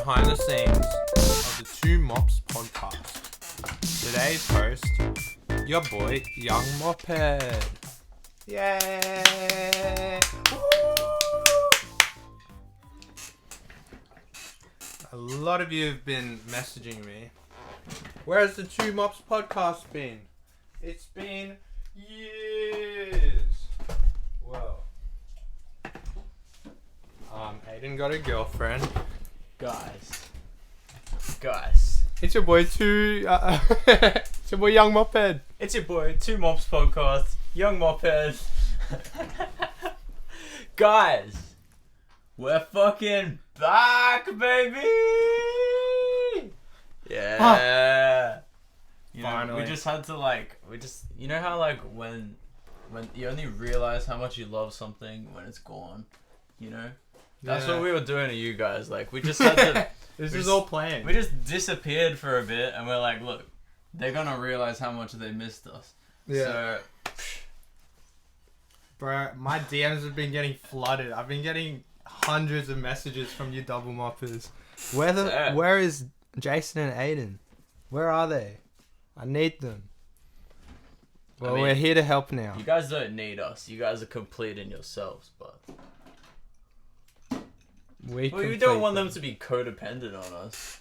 behind the scenes of the Two Mops podcast. Today's host, your boy, Young Moped. Yay! Woo! A lot of you have been messaging me. Where's the Two Mops podcast been? It's been years. Whoa. Aiden got a girlfriend. Guys. It's your boy it's your boy Young Moped. It's your boy, Two Mops Podcast, Young Moped. Guys, we're fucking back, baby! Yeah. You know, Finally. we just had to you know how when you only realize how much you love something when it's gone, you know? That's what we were doing to you guys. Like, we just had to... This is all planned. We just disappeared for a bit, and we're like, look, they're gonna realize how much they missed us. Yeah. So, Bro, my DMs have been getting flooded. I've been getting hundreds of messages from you double moppers. Where is Jason and Aiden? Where are they? I need them. Well, we're here to help now. you guys don't need us. You guys are complete in yourselves, but we don't want them to be codependent on us.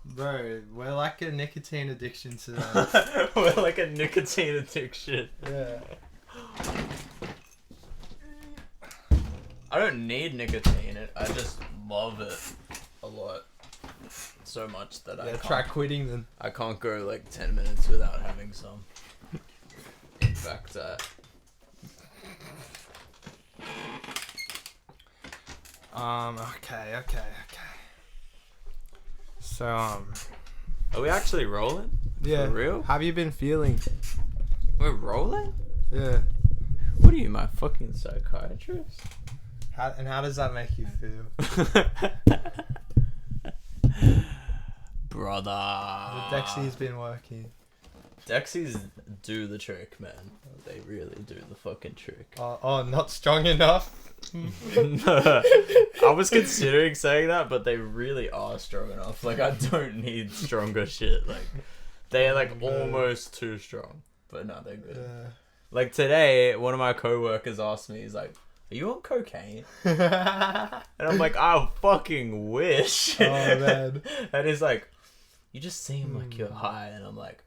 Bro, we're like a nicotine addiction to them. We're like a nicotine addiction. Yeah. I don't need nicotine. I just love it a lot. So much that Try quitting them. I can't go like 10 minutes without having some. In fact, Okay. So, are we actually rolling? yeah. For real? How have you been feeling? We're rolling? Yeah. What are you, my fucking psychiatrist? How does that make you feel? Brother. The Dexi's been working. Dexies do the trick, man. They really do the fucking trick. Oh, not strong enough? I was considering saying that, but they really are strong enough. Like, I don't need stronger shit. Like, they're like almost too strong. But no, they're good. Yeah. Like today, one of my co-workers asked me, he's like, "Are you on cocaine?" And I'm like, "I fucking wish." Oh, man. And he's like, "You just seem like you're high." And I'm like,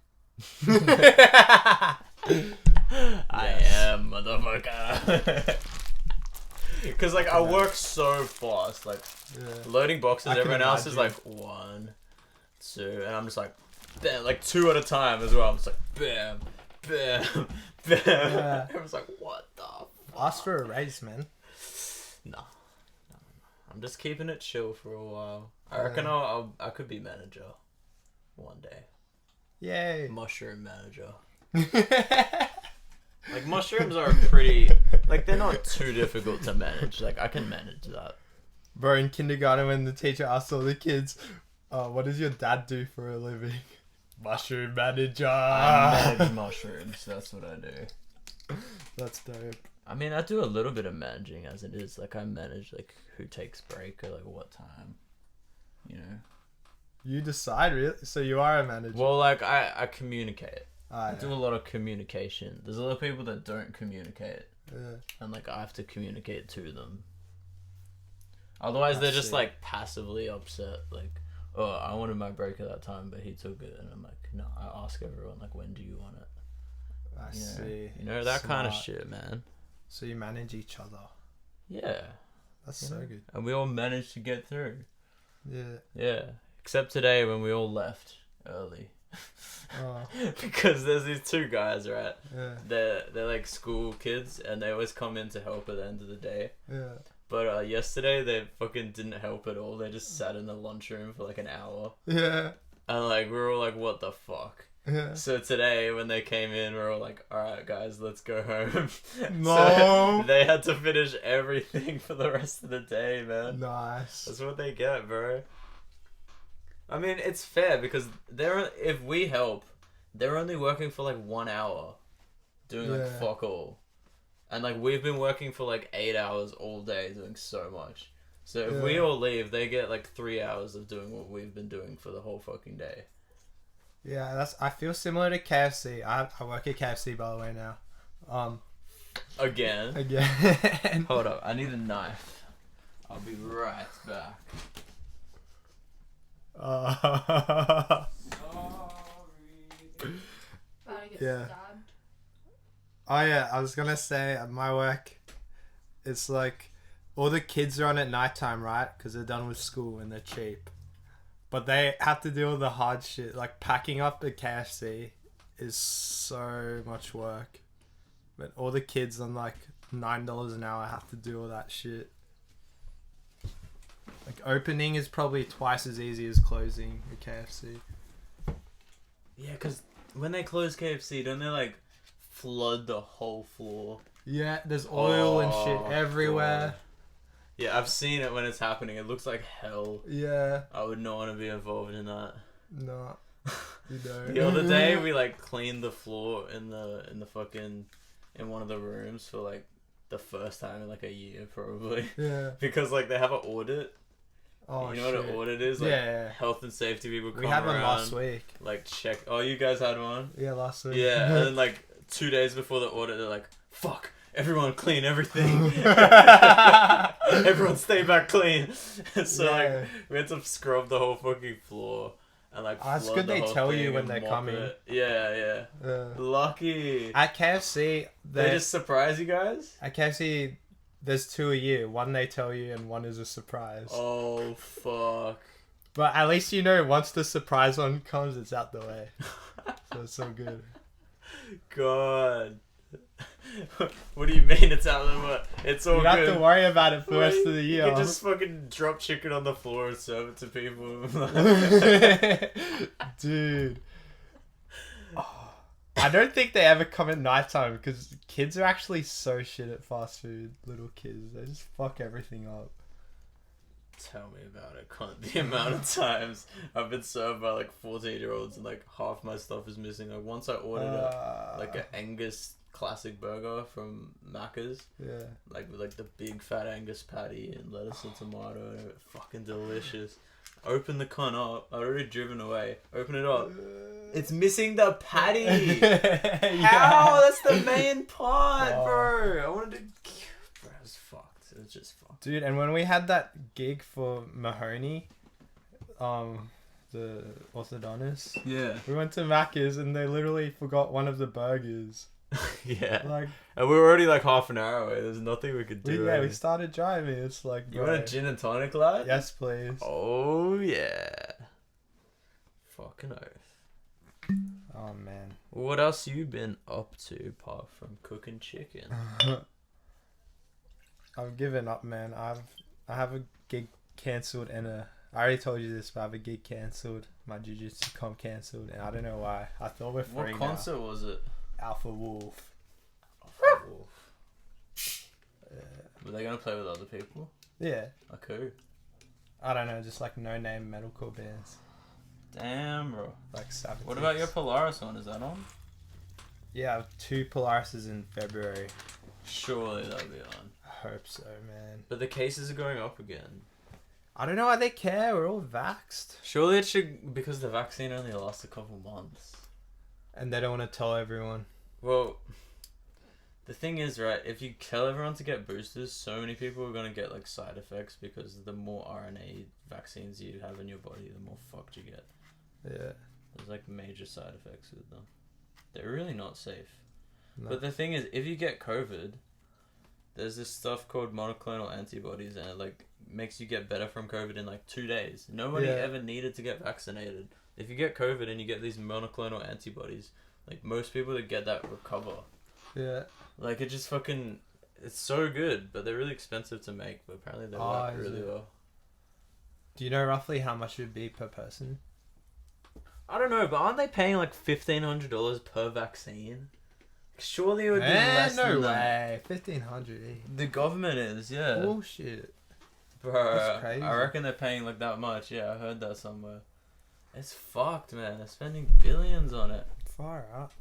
I am, motherfucker. Because like I work so fast, like loading boxes. Everyone else is like 1, 2, and I'm just like, bam, like 2 at a time as well. I'm just like, bam, bam, bam. Yeah. Everyone's like, what the fuck? Ask for a raise, man. No. I'm just keeping it chill for a while. I reckon I could be manager one day. Yay. Mushroom manager. Like, mushrooms are pretty... Like, they're not too difficult to manage. Like, I can manage that. Bro, in kindergarten when the teacher asked all the kids, what does your dad do for a living? Mushroom manager. I manage mushrooms. That's what I do. That's dope. I mean, I do a little bit of managing as it is. Like, I manage, like, who takes break or, like, what time. You know? You decide, really? So you are a manager? Well, like, I communicate. I Yeah. do a lot of communication. There's a lot of people that don't communicate. Yeah. And, like, I have to communicate to them. Otherwise, they're just, like, passively upset. Like, oh, I wanted my break at that time, but he took it. And I'm like, no, I ask everyone, like, when do you want it? I see. You know, that kind of Smart. shit, man. So you manage each other. Yeah. That's so good. And we all managed to get through. Yeah. Yeah. Except today when we all left early. Oh. Because there's these 2 guys, right? Yeah. They're like school kids, and they always come in to help at the end of the day. Yeah. But yesterday they fucking didn't help at all. They just sat in the lunchroom for like an hour. Yeah. And like we were all like, what the fuck? Yeah. So today when they came in, we were all like, alright guys, let's go home. No. So they had to finish everything for the rest of the day, man. Nice. That's what they get, bro. I mean, it's fair because if we help, they're only working for like 1 hour, doing like fuck all, and like we've been working for like 8 hours all day doing so much. So if we all leave, they get like 3 hours of doing what we've been doing for the whole fucking day. Yeah, I feel similar to KFC. I work at KFC, by the way, now. Again. Hold up, I need a knife. I'll be right back. Yeah. Oh yeah, I was gonna say at my work, it's like all the kids are on at nighttime, right? Because they're done with school and they're cheap. But they have to do all the hard shit. Like packing up a KFC is so much work. But all the kids on like $9 an hour have to do all that shit. Like opening is probably twice as easy as closing a KFC. Yeah, because when they close KFC, don't they like flood the whole floor? Yeah, there's oil and shit everywhere. God. Yeah, I've seen it when it's happening. It looks like hell. Yeah. I would not want to be involved in that. No. You know. The other day we like cleaned the floor in one of the rooms for like the first time in like a year probably. Yeah. Because like they have an audit. Oh, you know what an audit is? Like yeah. health and safety people come We had one around, last week. Like check. Oh, you guys had one? Yeah, last week. Yeah, and then like 2 days before the audit, they're like, "Fuck, everyone clean everything. Everyone stay back clean." So like we had to scrub the whole fucking floor and like. Oh, it's good they tell you when they're coming. Yeah. Lucky. At KFC, they just surprise you guys. At KFC, there's 2 a year. One they tell you, and one is a surprise. Oh fuck! But at least you know once the surprise one comes, it's out the way. So it's so good. God. What do you mean it's out of the way? It's all good. You don't have to worry about it for the rest of the year. You can just fucking drop chicken on the floor and serve it to people. Dude. Oh, I don't think they ever come at nighttime because kids are actually so shit at fast food. Little kids. They just fuck everything up. Tell me about it, cunt. The amount of times I've been served by like 14-year-olds and like half my stuff is missing. Like once I ordered like an Angus classic burger from Macca's. Yeah. Like with like the big fat Angus patty and lettuce and tomato and it fucking delicious. Open the cunt up. I'd already driven away. Open it up. It's missing the patty. How? That's the main part, bro. I wanted to. Bro, it was fucked. It was just fucked. Dude, and when we had that gig for Mahoney, the orthodontist, we went to Macca's and they literally forgot one of the burgers. Yeah. Like, and we were already like half an hour away. There's nothing we could do. We started driving. It's like, you want a gin and tonic, lad? Yes, please. Oh yeah. Fucking oath. Oh man. What else you been up to apart from cooking chicken? I've given up, man. I have a gig cancelled and I already told you this, but I have a gig cancelled. My jiu-jitsu comp cancelled, and I don't know why. I thought we're free. What concert was it? Alpha Wolf. Alpha Wolf. Were they gonna play with other people? Yeah. Like who? I don't know, just like no-name metalcore bands. Damn, bro. Like Sabbath. What about your Polaris one? Is that on? Yeah, I have 2 Polarises in February. Surely that'll be on. I hope so, man. But the cases are going up again. I don't know why they care. We're all vaxxed. Surely it should, because the vaccine only lasts a couple months. And they don't want to tell everyone. Well, the thing is, right, if you tell everyone to get boosters, so many people are going to get like side effects because the more RNA vaccines you have in your body, the more fucked you get. Yeah. There's like major side effects with them. They're really not safe. No. But the thing is, if you get COVID, there's this stuff called monoclonal antibodies and it like makes you get better from COVID in like 2 days. Nobody ever needed to get vaccinated. If you get COVID and you get these monoclonal antibodies, like most people that get that recover. Yeah. Like it just fucking, it's so good, but they're really expensive to make, but apparently they work really well. Do you know roughly how much it would be per person? I don't know, but aren't they paying like $1,500 per vaccine? Surely it would be less than that. No way. $1,500. The government is, yeah. Bullshit. Bro, That's crazy. I reckon they're paying like that much. Yeah, I heard that somewhere. It's fucked, man. They're spending billions on it. Far out.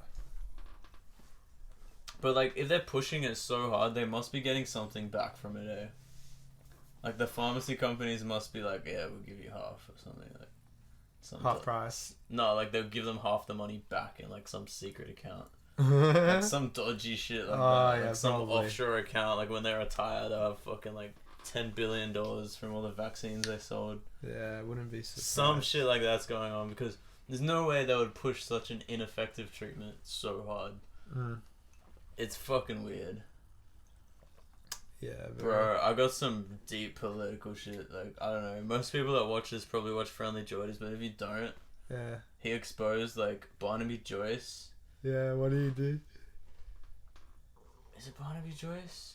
But like, if they're pushing it so hard, they must be getting something back from it, eh? Like the pharmacy companies must be like, yeah, we'll give you half or something like. Half price. No, like they'll give them half the money back in like some secret account. Like some dodgy shit like that. Like some offshore account. Like when they retire, they'll have fucking like $10 billion from all the vaccines they sold. Yeah, it wouldn't be surprised. Some shit like that's going on because there's no way they would push such an ineffective treatment so hard. It's fucking weird. Yeah, bro, I got some deep political shit. Like, I don't know. Most people that watch this probably watch Friendly Joyce, but if you don't, he exposed like Barnaby Joyce. Yeah, what do you do? Is it Barnaby Joyce?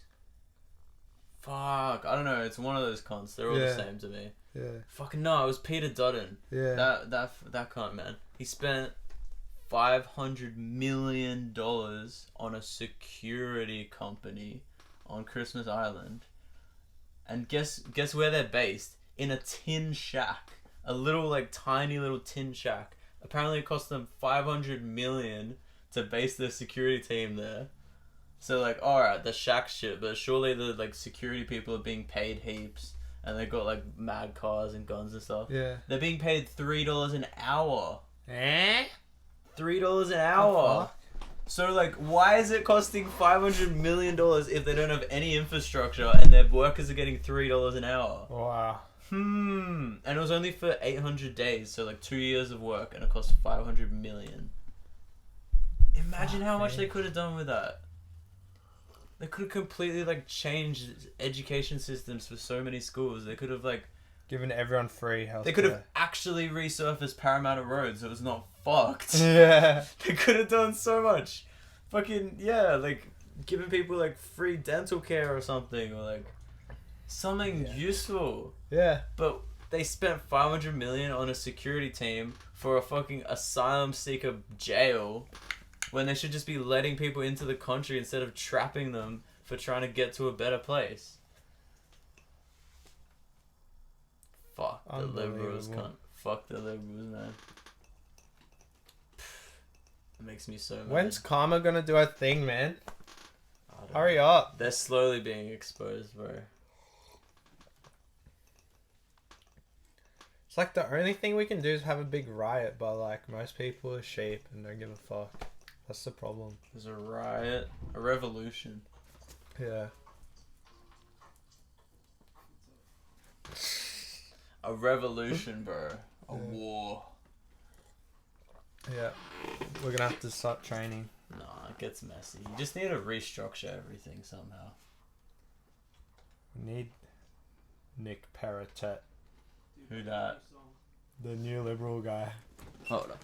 Fuck, I don't know. It's one of those cons. They're all the same to me. Yeah. Fucking no, it was Peter Dutton. Yeah. That cunt, man. He spent $500 million on a security company on Christmas Island, and guess where they're based? In a tin shack, a little like tiny little tin shack. Apparently, it cost them $500 million to base their security team there. So like, all right, the shack shit, but surely the like security people are being paid heaps, and they got like mad cars and guns and stuff. Yeah, they're being paid $3 an hour. $3 an hour. So, like, why is it costing $500 million if they don't have any infrastructure and their workers are getting $3 an hour? Wow. And it was only for 800 days, so, like, 2 years of work, and it cost $500 million. Imagine how much they could have done with that. They could have completely, like, changed education systems for so many schools. They could have, like... given everyone free health. They could have actually resurfaced Parramatta Road so it was not fucked. Yeah. They could have done so much. Fucking, yeah, like, giving people, like, free dental care or something, or, like, something useful. Yeah. But they spent $500 million on a security team for a fucking asylum seeker jail when they should just be letting people into the country instead of trapping them for trying to get to a better place. Fuck the liberals, cunt. Fuck the liberals, man. It makes me so mad. When's karma gonna do a thing, man? Hurry up. They're slowly being exposed, bro. It's like the only thing we can do is have a big riot, but like most people are sheep and don't give a fuck. That's the problem. There's a riot, a revolution. Yeah. A revolution, bro. A war. Yeah. We're gonna have to start training. Nah, it gets messy. You just need to restructure everything somehow. We need Nick Paratet. Who that? The new liberal guy. Hold up.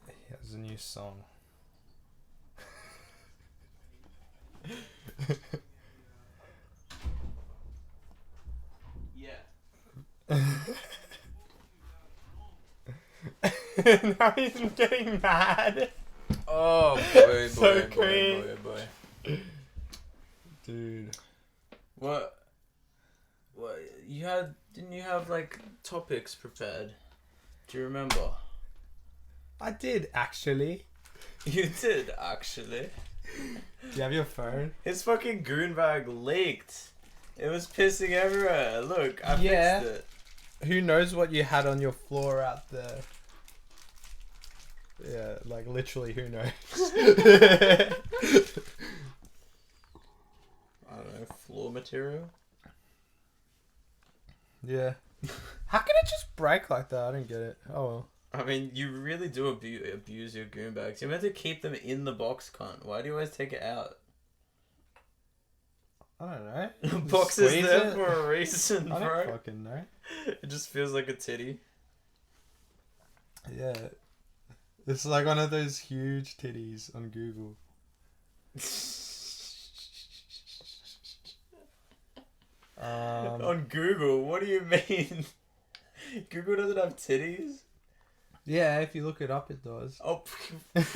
He has a new song. Now he's getting mad. Oh boy, So boy. Dude. What? Didn't you have like topics prepared? Do you remember? I did actually. You did actually. Do you have your phone? His fucking goon bag leaked. It was pissing everywhere. Look, I fixed it. Who knows what you had on your floor out there? Yeah, like literally, who knows? I don't know, floor material? Yeah. How can it just break like that? I don't get it. Oh well. I mean, you really do abuse your goon bags. You're meant to keep them in the box, cunt. Why do you always take it out? I don't know. The box is there for a reason, bro. I don't fucking know. It just feels like a titty. Yeah. It's like one of those huge titties on Google. On Google? What do you mean? Google doesn't have titties? Yeah, if you look it up, it does. Oh. If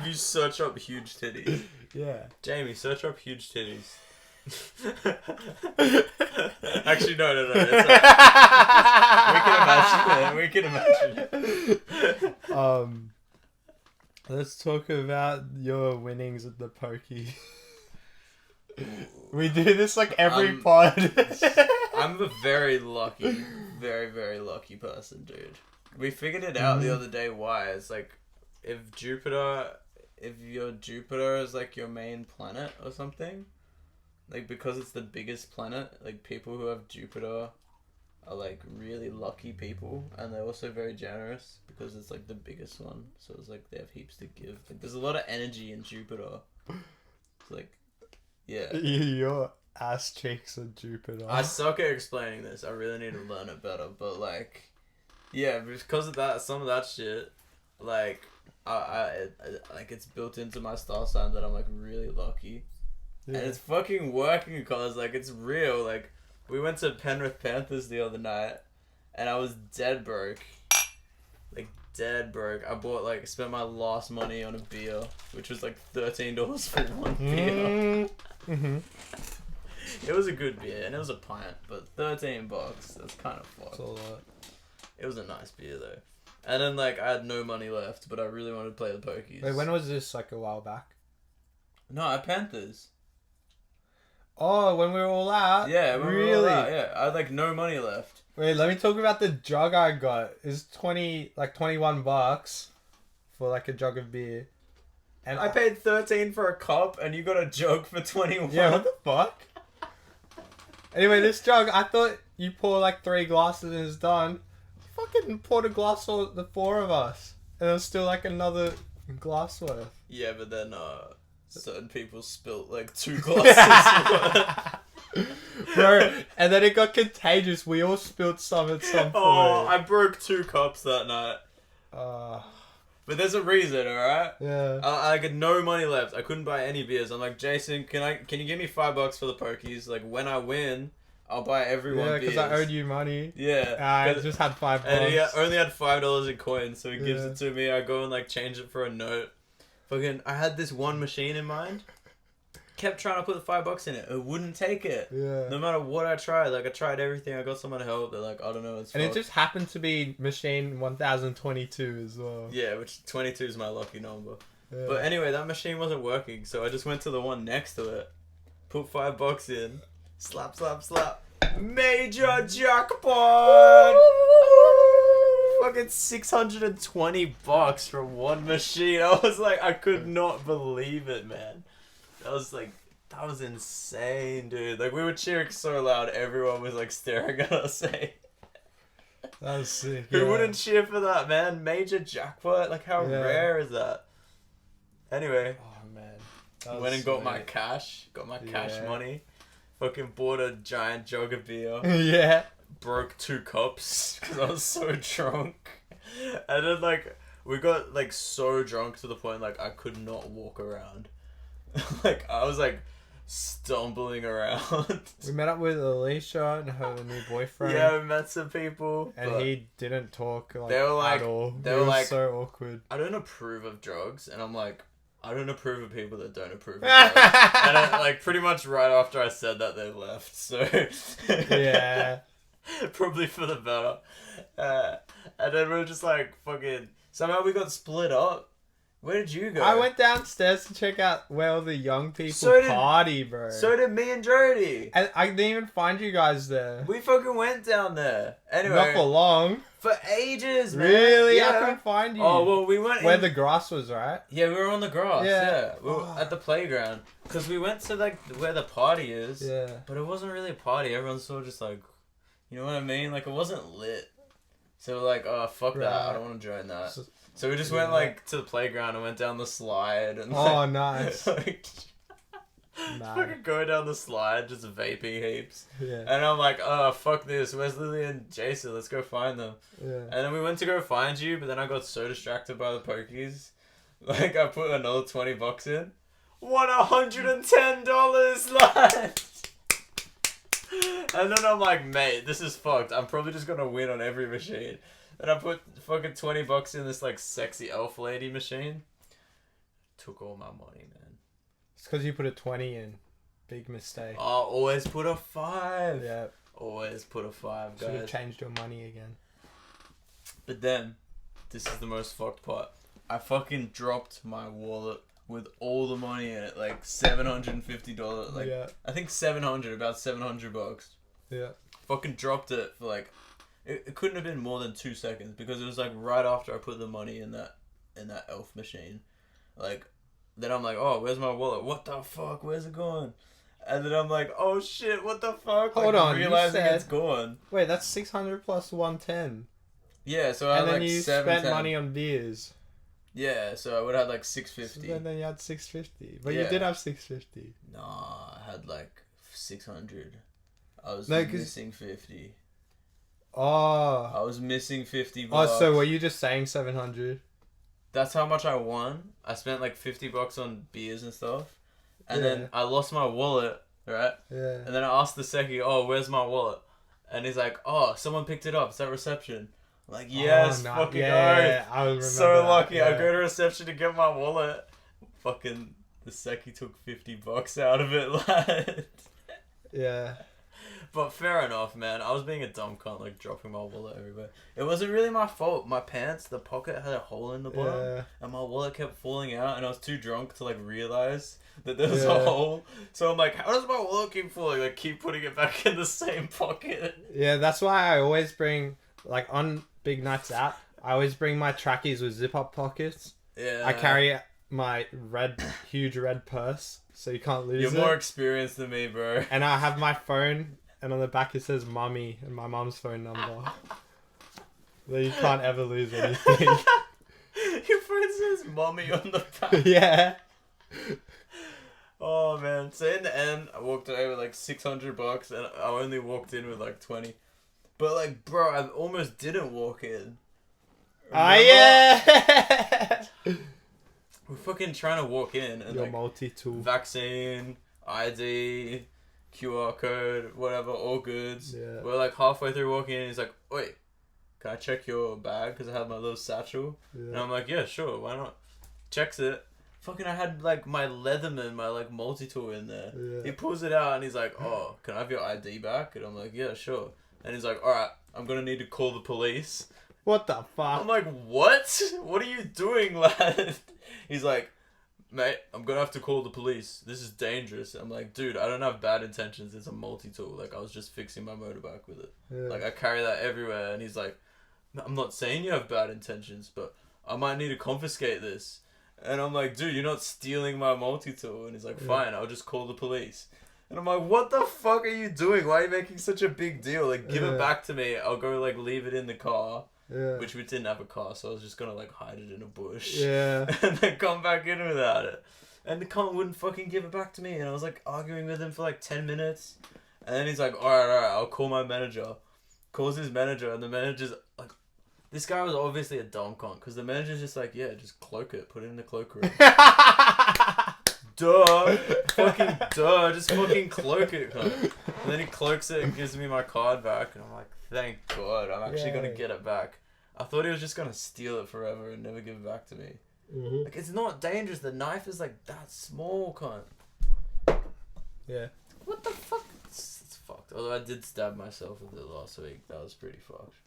you search up huge titties. Yeah. Jamie, search up huge titties. Actually, no. It's we can imagine it. Let's talk about your winnings at the pokey. We do this like every pod. I'm a very lucky, very, very lucky person, dude. We figured it out the other day why. It's like, if your Jupiter is like your main planet or something, like because it's the biggest planet, like people who have Jupiter are like really lucky people, and they're also very generous because it's like the biggest one. So it's like they have heaps to give. Like there's a lot of energy in Jupiter. It's like, yeah. Your ass cheeks are Jupiter. I suck at explaining this. I really need to learn it better. But like, yeah, because of that, some of that shit, like, I like it's built into my star sign that I'm like really lucky, and it's fucking working because like it's real. Like, we went to Penrith Panthers the other night, and I was dead broke. Like, dead broke. I spent my last money on a beer, which was like $13 for one beer. Mm-hmm. It was a good beer, and it was a pint, but $13, that's kind of fucked. That's a lot. It was a nice beer, though. And then, like, I had no money left, but I really wanted to play the pokies. Wait, when was this, like, a while back? No, at Panthers. Oh, when we were all out? Yeah, when we were all out, yeah. I had, like, no money left. Wait, let me talk about the jug I got. It's $21 for, like, a jug of beer. And I paid 13 for a cup, and you got a jug for 21. Yeah, what the fuck? Anyway, this jug, I thought you pour, like, 3 glasses and it's done. You fucking poured a glass for the 4 of us. And there's still, like, another glass worth. Yeah, but then, certain people spilt, like, 2 glasses worth. Bro, and then it got contagious. We all spilled some at some point. Oh, I broke 2 cups that night. But there's a reason, alright? Yeah. I got no money left. I couldn't buy any beers. I'm like, Jason, can you give me $5 for the pokies? Like, when I win, I'll buy everyone beers. Yeah, because I owed you money. Yeah. I just had $5. And he only had $5 in coins, so he gives it to me. I go and, like, change it for a note. Fucking, I had this one machine in mind. Kept trying to put the $5 in it. It wouldn't take it. Yeah. No matter what I tried. Like, I tried everything. I got someone to help. They're like, I don't know. It's and fucked. It just happened to be machine 1022 as well. Yeah, which 22 is my lucky number. Yeah. But anyway, that machine wasn't working. So I just went to the one next to it. Put $5 in. Slap, slap, slap. Major jackpot! Fucking $620 from one machine. I was like, I could not believe it, man. That was insane, dude. Like, we were cheering so loud, everyone was like staring at us saying, that was sick. Who wouldn't cheer for that, man? Major jackpot? Like, how rare is that? Anyway. Oh, man. Went and got my cash. Got my cash money. Fucking bought a giant jug of beer. Yeah. Broke 2 cups because I was so drunk. And then, like, we got, like, so drunk to the point, like, I could not walk around. Like, I was, like, stumbling around. We met up with Alicia and her new boyfriend. Yeah, we met some people. And he didn't talk, like, they were like, at all. They were like, so awkward. I don't approve of drugs. And I'm like, I don't approve of people that don't approve of drugs. And I, like, pretty much right after I said that, they left. So, yeah. Probably for the better. And then we were just like, fucking, somehow we got split up. Where did you go? I went downstairs to check out where all the young people party, bro. So did me and Jody. And I didn't even find you guys there. We fucking went down there. Anyway. Not for long. For ages, man. Really? Yeah. I couldn't find you. Oh, well, we went where the grass was, right? Yeah, we were on the grass. Yeah. We were Oh. at the playground. Because we went to, like, where the party is. Yeah. But it wasn't really a party. Everyone's sort of just like, you know what I mean? Like, it wasn't lit. So we're like, oh, fuck that. I don't want to join that. So we just went, like, to the playground and went down the slide. And, like, nice. Like, fucking going down the slide, just vaping heaps. Yeah. And I'm like, oh, fuck this. Where's Lily and Jason? Let's go find them. Yeah. And then we went to go find you, but then I got so distracted by the pokies. Like, I put another $20 in. Won $110 left! And then I'm like, mate, this is fucked. I'm probably just gonna win on every machine. And I put fucking $20 in this, like, sexy elf lady machine. Took all my money, man. It's because you put a 20 in. Big mistake. Oh, always put a 5. Yeah. Always put a 5, guys. Should have changed your money again. But then, this is the most fucked part. I fucking dropped my wallet with all the money in it, like $750. Like, yeah. I think 700, about $700. Yeah. Fucking dropped it for like, it couldn't have been more than 2 seconds because it was like right after I put the money in that elf machine. Like, then I'm like, oh, where's my wallet? What the fuck? Where's it gone? And then I'm like, oh shit, what the fuck? Hold like, on, realizing it's gone. Wait, that's 600 plus 110. Yeah, so I had and then like you 710. spent money on beers. Yeah, so I would have had like 650. So then you had 650. But Yeah. you did have 650. Nah, I had like 600. I was No, missing 50. Oh. I was missing $50. Oh, so were you just saying 700? That's how much I won. I spent like $50 on beers and stuff. And Yeah. then I lost my wallet, right? Yeah. And then I asked the secchi, oh, where's my wallet? And he's like, oh, someone picked it up. It's at reception. I'm like, yes, fucking yeah, I remember so that, lucky. yeah. I go to reception to get my wallet. Fucking the secchi took $50 out of it, lad. Yeah. But fair enough, man. I was being a dumb cunt, like dropping my wallet everywhere. It wasn't really my fault. My pants, the pocket had a hole in the bottom, Yeah. and my wallet kept falling out, and I was too drunk to like realize that there was Yeah. a hole. So I'm like, how does my wallet keep falling? Like, keep putting it back in the same pocket. Yeah, that's why I always bring, like, on big nights out, I always bring my trackies with zip-up pockets. Yeah. I carry my huge red purse, so you can't lose You're it. more experienced than me, bro. And I have my phone, and on the back it says mummy and my mum's phone number. So you can't ever lose anything. Your phone says mommy on the back. Yeah. Oh man. So in the end, I walked away with like $600 and I only walked in with like 20. But like, bro, I almost didn't walk in. Ah, yeah. We're fucking trying to walk in and Your like multi-tool. vaccine, ID, QR code, whatever, all goods. Yeah. We're like halfway through walking in. He's like, wait, can I check your bag? Because I had my little satchel. Yeah. And I'm like, yeah, sure, why not? Checks it. Fucking, I had like my Leatherman, my like multi-tool in there. Yeah. He pulls it out and he's like, oh, can I have your ID back? And I'm like, yeah, sure. And he's like, alright, I'm gonna need to call the police. What the fuck? I'm like, what? What are you doing, lad? He's like, mate, I'm gonna have to call the police. This is dangerous. I'm like, dude, I don't have bad intentions. It's a multi-tool. Like, I was just fixing my motorbike with it. Yeah. Like, I carry that everywhere. And he's like, I'm not saying you have bad intentions, but I might need to confiscate this. And I'm like, dude, you're not stealing my multi-tool. And he's like, fine, I'll just call the police. And I'm like, what the fuck are you doing? Why are you making such a big deal? Like, give it back to me. I'll go, like, leave it in the car. Yeah. Which we didn't have a car, so I was just gonna, like, hide it in a bush. Yeah. And then come back in without it. And the cunt wouldn't fucking give it back to me. And I was, like, arguing with him for, like, 10 minutes. And then he's like, alright, I'll call my manager. Calls his manager, and the manager's, like... This guy was obviously a dumb cunt, because the manager's just like, yeah, just cloak it. Put it in the cloakroom. Duh. Fucking duh. Just fucking cloak it, cunt. And then he cloaks it and gives me my card back. And I'm like, thank God. I'm actually going to get it back. I thought he was just going to steal it forever and never give it back to me. Mm-hmm. Like, it's not dangerous. The knife is, like, that small, cunt. Yeah. What the fuck? It's fucked. Although I did stab myself with it last week. That was pretty fucked.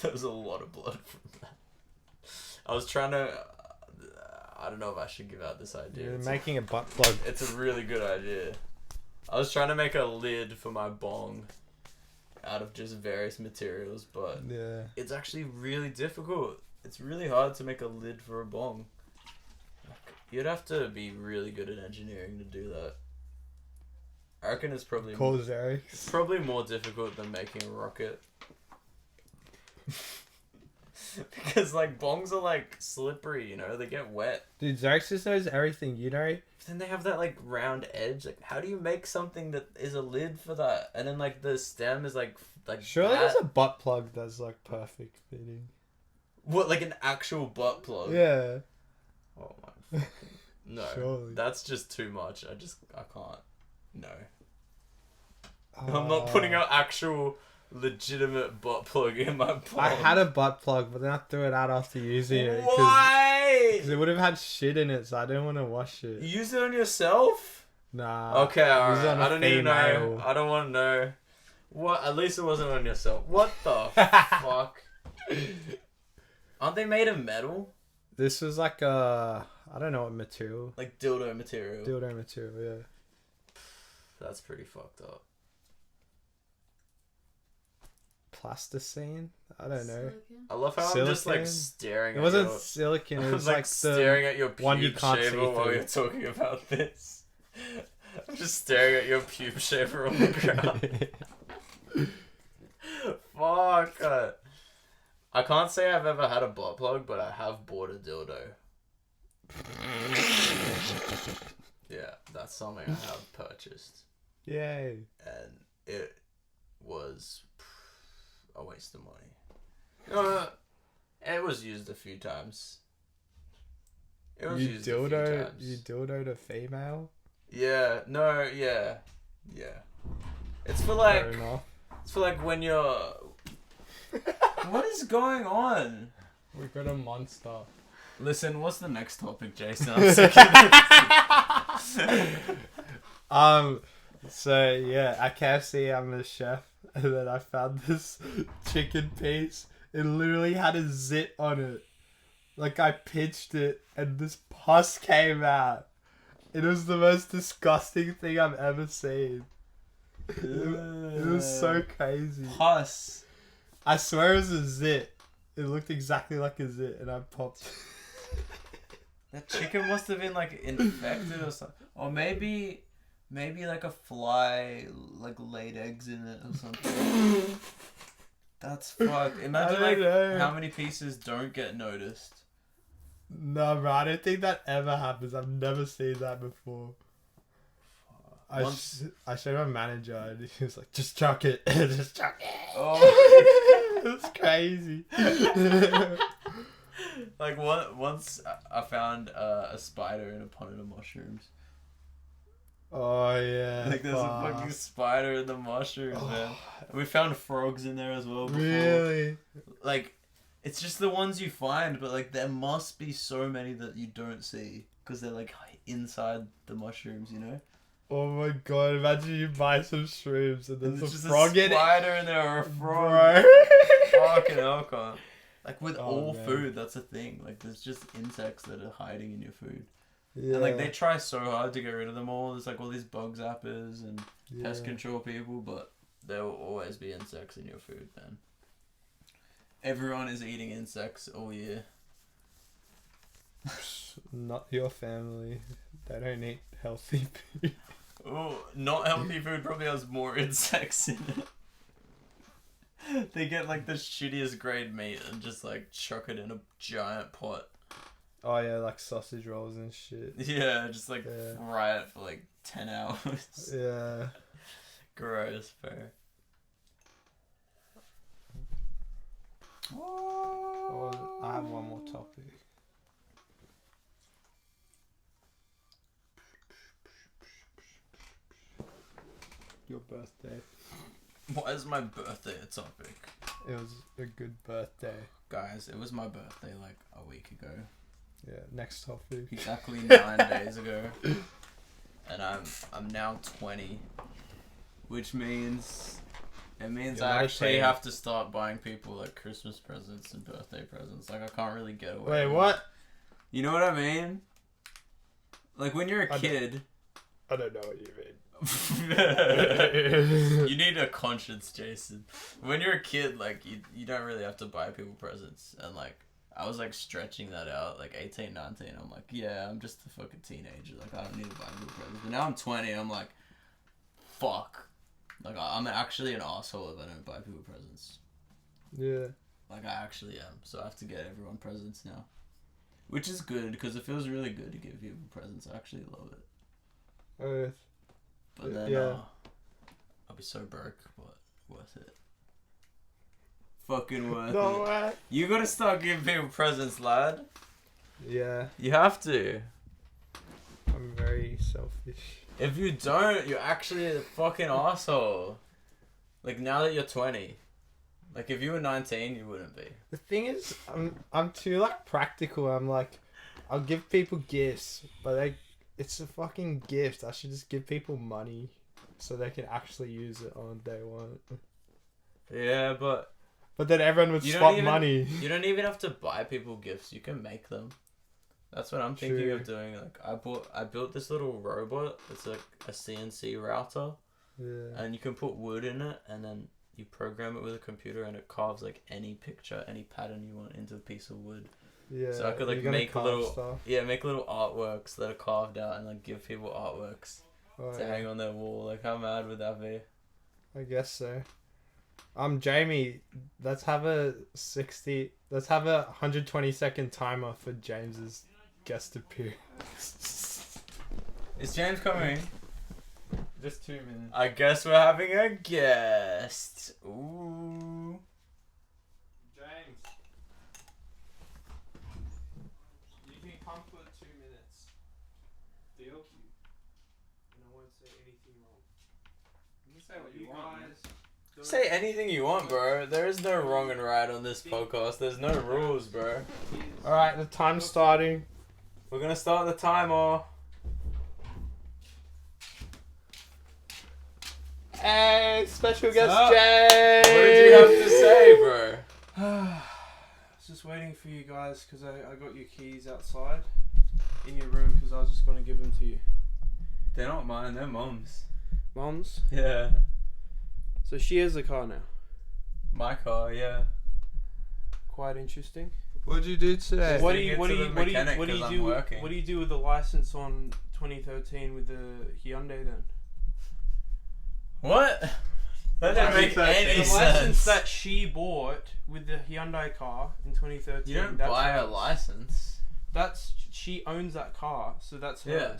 There was a lot of blood from that. I was trying to... I don't know if I should give out this idea. You're making a butt plug. It's a really good idea. I was trying to make a lid for my bong out of just various materials, but Yeah. it's actually really difficult. It's really hard to make a lid for a bong. You'd have to be really good at engineering to do that. I reckon it's probably Xerix. probably more difficult than making a rocket. Because, like, bongs are, like, slippery, you know? They get wet. Dude, Xerix just knows everything, you know? But then they have that, like, round edge. Like, how do you make something that is a lid for that? And then, like, the stem is, like Surely that. there's a butt plug that's, like, perfect fitting. What, like an actual butt plug? Yeah. Oh, my fucking... No. Surely. That's just too much. I can't. No. I'm not putting out actual... legitimate butt plug in my bong. I had a butt plug, but then I threw it out after using it. Why? Because it would have had shit in it, so I didn't want to wash it. You used it on yourself? Nah. Okay, alright. It was on a I don't even know. female. I don't want to know. What? At least it wasn't on yourself. What the fuck? Aren't they made of metal? This was like a... I don't know what material. Like dildo material. Dildo material, yeah. That's pretty fucked up. Plasticine? I don't know. Silicon? I love how I'm just like staring It at wasn't your... silicon. It I was like like staring the at your one you pube can't see shaver while through. you're talking about this. I'm just staring at your pube shaver on the ground. Fuck. I can't say I've ever had a butt plug, but I have bought a dildo. Yeah, that's something I have purchased. Yay. And it was a waste of money. It was used a few times. It was used a few times. You dildoed a female? Yeah, no, yeah. It's for like... Fair enough. It's for like when you're... What is going on? We got a monster. Listen, what's the next topic, Jason? So yeah, at KFC I'm a chef, and then I found this chicken piece. It literally had a zit on it. Like I pinched it, and this pus came out. It was the most disgusting thing I've ever seen. It was so crazy. Pus. I swear it was a zit. It looked exactly like a zit, and I popped. That chicken must have been like infected or something. Or maybe like a fly like laid eggs in it or something. That's fucked. Imagine like how many pieces don't get noticed. No, bro, I don't think that ever happens. I've never seen that before. I showed my manager and he was like, just chuck it. Just chuck it. Oh. It's crazy. Like once I found a spider in a pond of mushrooms. Oh, yeah. Like there's a fucking spider in the mushrooms, man. We found frogs in there as well before. Really? Like, it's just the ones you find, but like there must be so many that you don't see. Because they're like inside the mushrooms, you know? Oh my god, imagine you buy some shrooms and there's just a frog in it. a spider in there or a frog. Bro. Fucking hell, con. Like with all man. food, that's a thing. Like there's just insects that are hiding in your food. Yeah. And like they try so hard to get rid of them all. There's like all these bug zappers and pest control people, but there will always be insects in your food, man. Everyone is eating insects all year. Not your family. They don't eat healthy food. Oh, not healthy food probably has more insects in it. They get like the shittiest grade meat and just like chuck it in a giant pot. Oh yeah, like sausage rolls and shit. Yeah, just like fry it for like 10 hours. Yeah. Gross, fair. I have one more topic. Your birthday. Why is my birthday a topic? It was a good birthday. Guys, it was my birthday like a week ago. Yeah, next topic. Exactly 9 days ago. And I'm now 20. Which means... It means You're I not actually ashamed. have to start buying people like Christmas presents and birthday presents. Like I can't really get away. Wait, with what? it. You know what I mean? Like when you're a kid... I don't know what you mean. You need a conscience, Jason. When you're a kid, like you don't really have to buy people presents, and like I was like stretching that out, like 18, 19. I'm like, yeah, I'm just a fucking teenager. Like I don't need to buy people presents. But now I'm 20. I'm like, fuck. Like I'm actually an asshole if I don't buy people presents. Yeah. Like I actually am. So I have to get everyone presents now, which is good because it feels really good to give people presents. I actually love it. Oh, But then yeah. I'll be so broke, but worth it. Fucking worth no it. way. You gotta start giving people presents, lad. Yeah, You have to. I'm very selfish. If you don't, you're actually a fucking asshole. Like now that you're 20. Like if you were 19, you wouldn't be. The thing is, I'm too like practical. I'm like, I'll give people gifts, but it's a fucking gift. I should just give people money so they can actually use it on day one. Yeah, but But then everyone would swap money. You don't even have to buy people gifts. You can make them. That's what I'm thinking of doing. Like I built this little robot. It's like a CNC router. Yeah. And you can put wood in it, and then you program it with a computer, and it carves like any picture, any pattern you want into a piece of wood. Yeah. So I could like make little artworks that are carved out, and like give people artworks to hang on their wall. Like how mad would that be? I guess so. Jamie, let's have a 120-second timer for James's guest appearance. Is James coming? Just 2 minutes. I guess we're having a guest. Ooh. James. You can come for 2 minutes. Deal? And I won't say anything wrong. You can say what you want. Say anything you want, bro. There is no wrong and right on this podcast. There's no rules, bro. Alright, the time's starting. We're gonna start the timer. Hey, special guest up? James! What did you have to say, bro? I was just waiting for you guys because I got your keys outside in your room because I was just going to give them to you. They're not mine, they're Mom's. Mom's? Yeah. So she has a car now. My car, yeah. Quite interesting. What'd you do today? What do you do working. what do you do with the license on 2013 with the Hyundai then? What? That didn't make any The sense. license that she bought with the Hyundai car in 2013. You don't that's buy a hers. license. She owns that car, so that's hers. Yeah.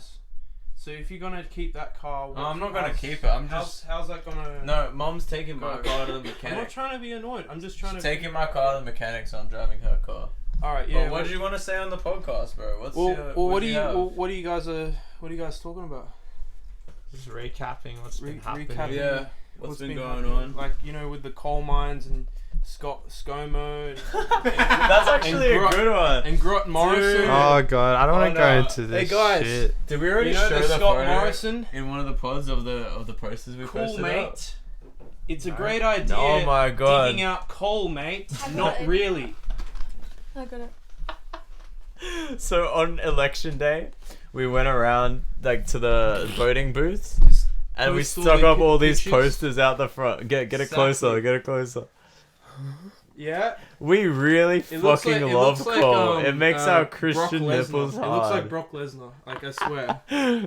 So if you're gonna keep that car, I'm not gonna keep it. How's that gonna? No, Mom's taking my car to the I'm mechanic. not trying to be annoyed. I'm just trying She's to. taking my car to the mechanic, so I'm driving her car. All right, yeah. But what did you want to say on the podcast, bro? What are you guys talking about? Just recapping what's been happening. Recapping Yeah, what's been going happening. on? Like, with the coal mines and ScoMo and That's actually a good one. And Grot Morrison. Oh god, I don't want to go into this Hey guys, shit. Did we already show the Scott photo Morrison in one of the pods of the posters we cool posted mate? up? It's a great idea. Oh my god. Digging out coal, mate. I got Not it. really. I got it. So on election day, we went around like to the voting booths, and we post all stuck the up all these pictures. posters out the front. Get it closer. Get it closer. Yeah. We really fucking love coal. It makes our Brock Christian Lesnar. nipples hard. It looks like Brock Lesnar. Like, I swear.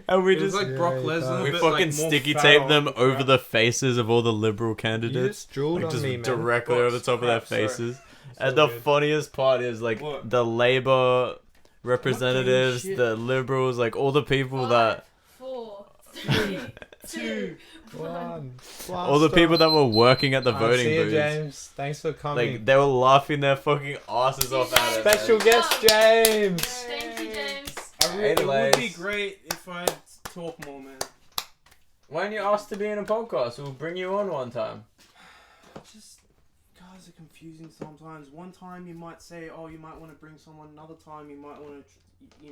And we It was just like Brock Lesnar. we but, fucking like, more sticky fat tape on them the over crap. the faces of all the liberal You candidates. just drilled Like on just me, man. directly Box over the top of their crap, sorry. faces. It's And all the good. funniest part is like What? the Labour representatives, shit? the Liberals, like all the people that 4, 3, 2, 1. all the people that were working at the voting see you, booths. James. Thanks for coming. Like they were laughing their fucking asses off at it. Special man. guest James. Thank you, James. It would be Lace. great if I talk more, man. Why didn't you ask to be in a podcast? We'll bring you on one time. Just guys are confusing sometimes. One time you might say, oh, you might want to bring someone. Another time you might want to, you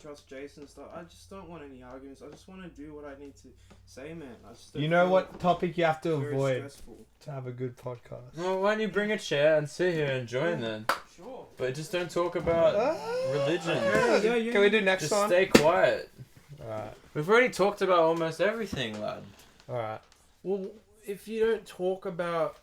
trust Jason and stuff. I just don't want any arguments. I just want to do what I need to say, man. I just don't You know feel what topic you have to very avoid stressful. to have a good podcast? Well, why don't you bring a chair and sit here and join then? Sure. But just don't talk about religion. Yeah. Can we do next Just one? stay quiet. Alright. We've already talked about almost everything, lad. Alright. Well, if you don't talk about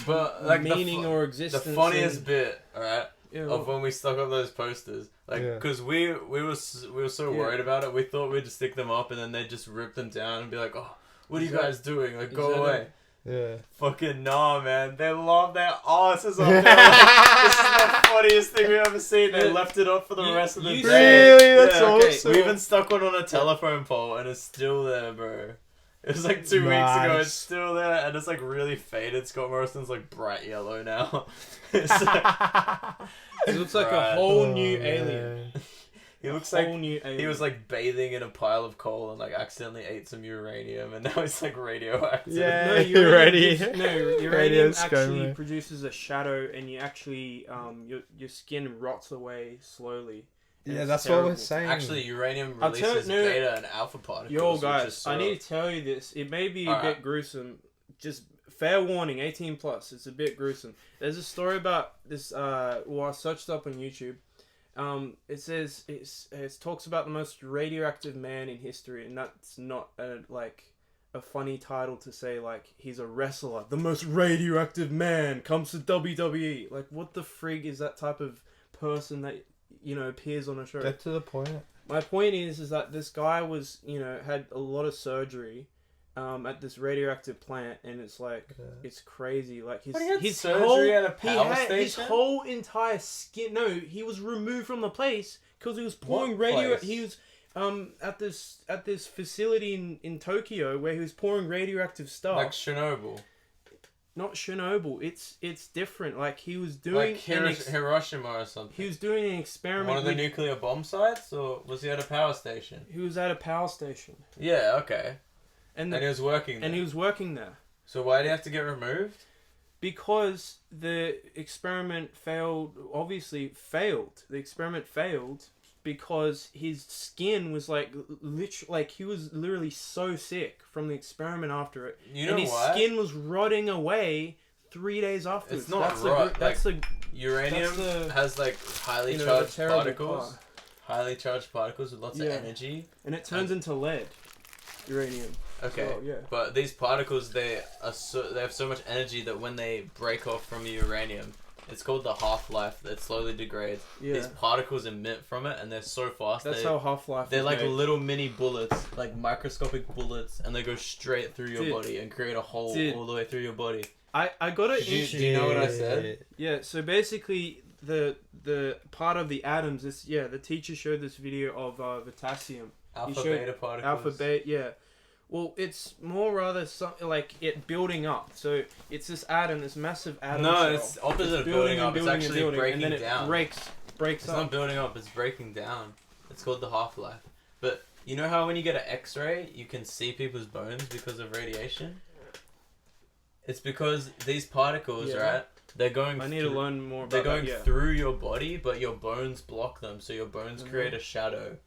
But like meaning or the existence, funniest bit, alright, yeah, of when we stuck up those posters, like, Yeah. because we were so Yeah. worried about it, we thought we'd just stick them up and then they'd just rip them down and be like, oh, what are you guys doing? Like, go that away. Yeah. Fucking nah, man. They love their asses off. They're like, this is the funniest thing we've ever seen. They left it up for the rest of the you day. Really? That's okay, awesome. We even stuck one on a telephone pole and it's still there, bro. It was like 2 weeks ago. Nice. It's still there and it's like really faded. Scott Morrison's like bright yellow now. It's like, it looks like Right. a whole Oh, new man. alien. he looks Whole like new alien. he was like bathing in a pile of coal and like accidentally ate some uranium and now he's like radioactive. Yeah. No, uranium. uranium Radio actually ScoMo. produces a shadow, and you actually your skin rots away slowly. And Yeah, it's that's what terrible. we're saying. Actually, uranium I'll tell- releases no. beta and alpha particles. Yo, which is guys, so... I need to tell you this. It may be a Alright. bit gruesome, just fair warning, 18 plus. It's a bit gruesome. There's a story about this. Well, I searched up on YouTube. It says it talks about the most radioactive man in history, and that's not a funny title to say. Like, he's a wrestler, the most radioactive man comes to WWE. Like, what the frig is that type of person that appears on a show? Get to the point. My point is that this guy was had a lot of surgery. At this radioactive plant, and it's like it's crazy. Like his surgery at a power station. His whole entire skin. No, he was removed from the place because he was pouring He was at this facility in Tokyo where he was pouring radioactive stuff. Like Chernobyl. Not Chernobyl. It's different. Like he was doing Hiroshima or something. He was doing an experiment. One of the nuclear bomb sites, or was he at a power station? He was at a power station. Yeah. Okay. And he was working there. And he was working there. So why did he have to get removed? Because the experiment failed. Obviously failed. The experiment failed because his skin was he was literally so sick from the experiment after it. And his skin was rotting away 3 days afterwards. It's not uranium has highly charged particles. Highly charged particles with lots of energy. And it turns into lead. Uranium. Okay, but these particles, they have so much energy that when they break off from the uranium, it's called the half-life that slowly degrades. Yeah. These particles emit from it, and they're so fast. That's how half-life. They're like little mini bullets, like microscopic bullets, and they go straight through your body and create a hole all the way through your body. I got it. Do you know what I said? Yeah. So basically, the part of the atoms. The teacher showed this video of potassium. Beta particles. Alpha beta. Yeah. Well, it's more rather like it building up. So it's this atom, this massive atom. No, cell. it's opposite of building up. It's actually breaking and then down. It breaks it's up. It's not building up. It's breaking down. It's called the half-life. But you know how when you get an X-ray, you can see people's bones because of radiation? It's because these particles, right? They're going. I need to learn more about They're going that, through your body, but your bones block them. So your bones create a shadow.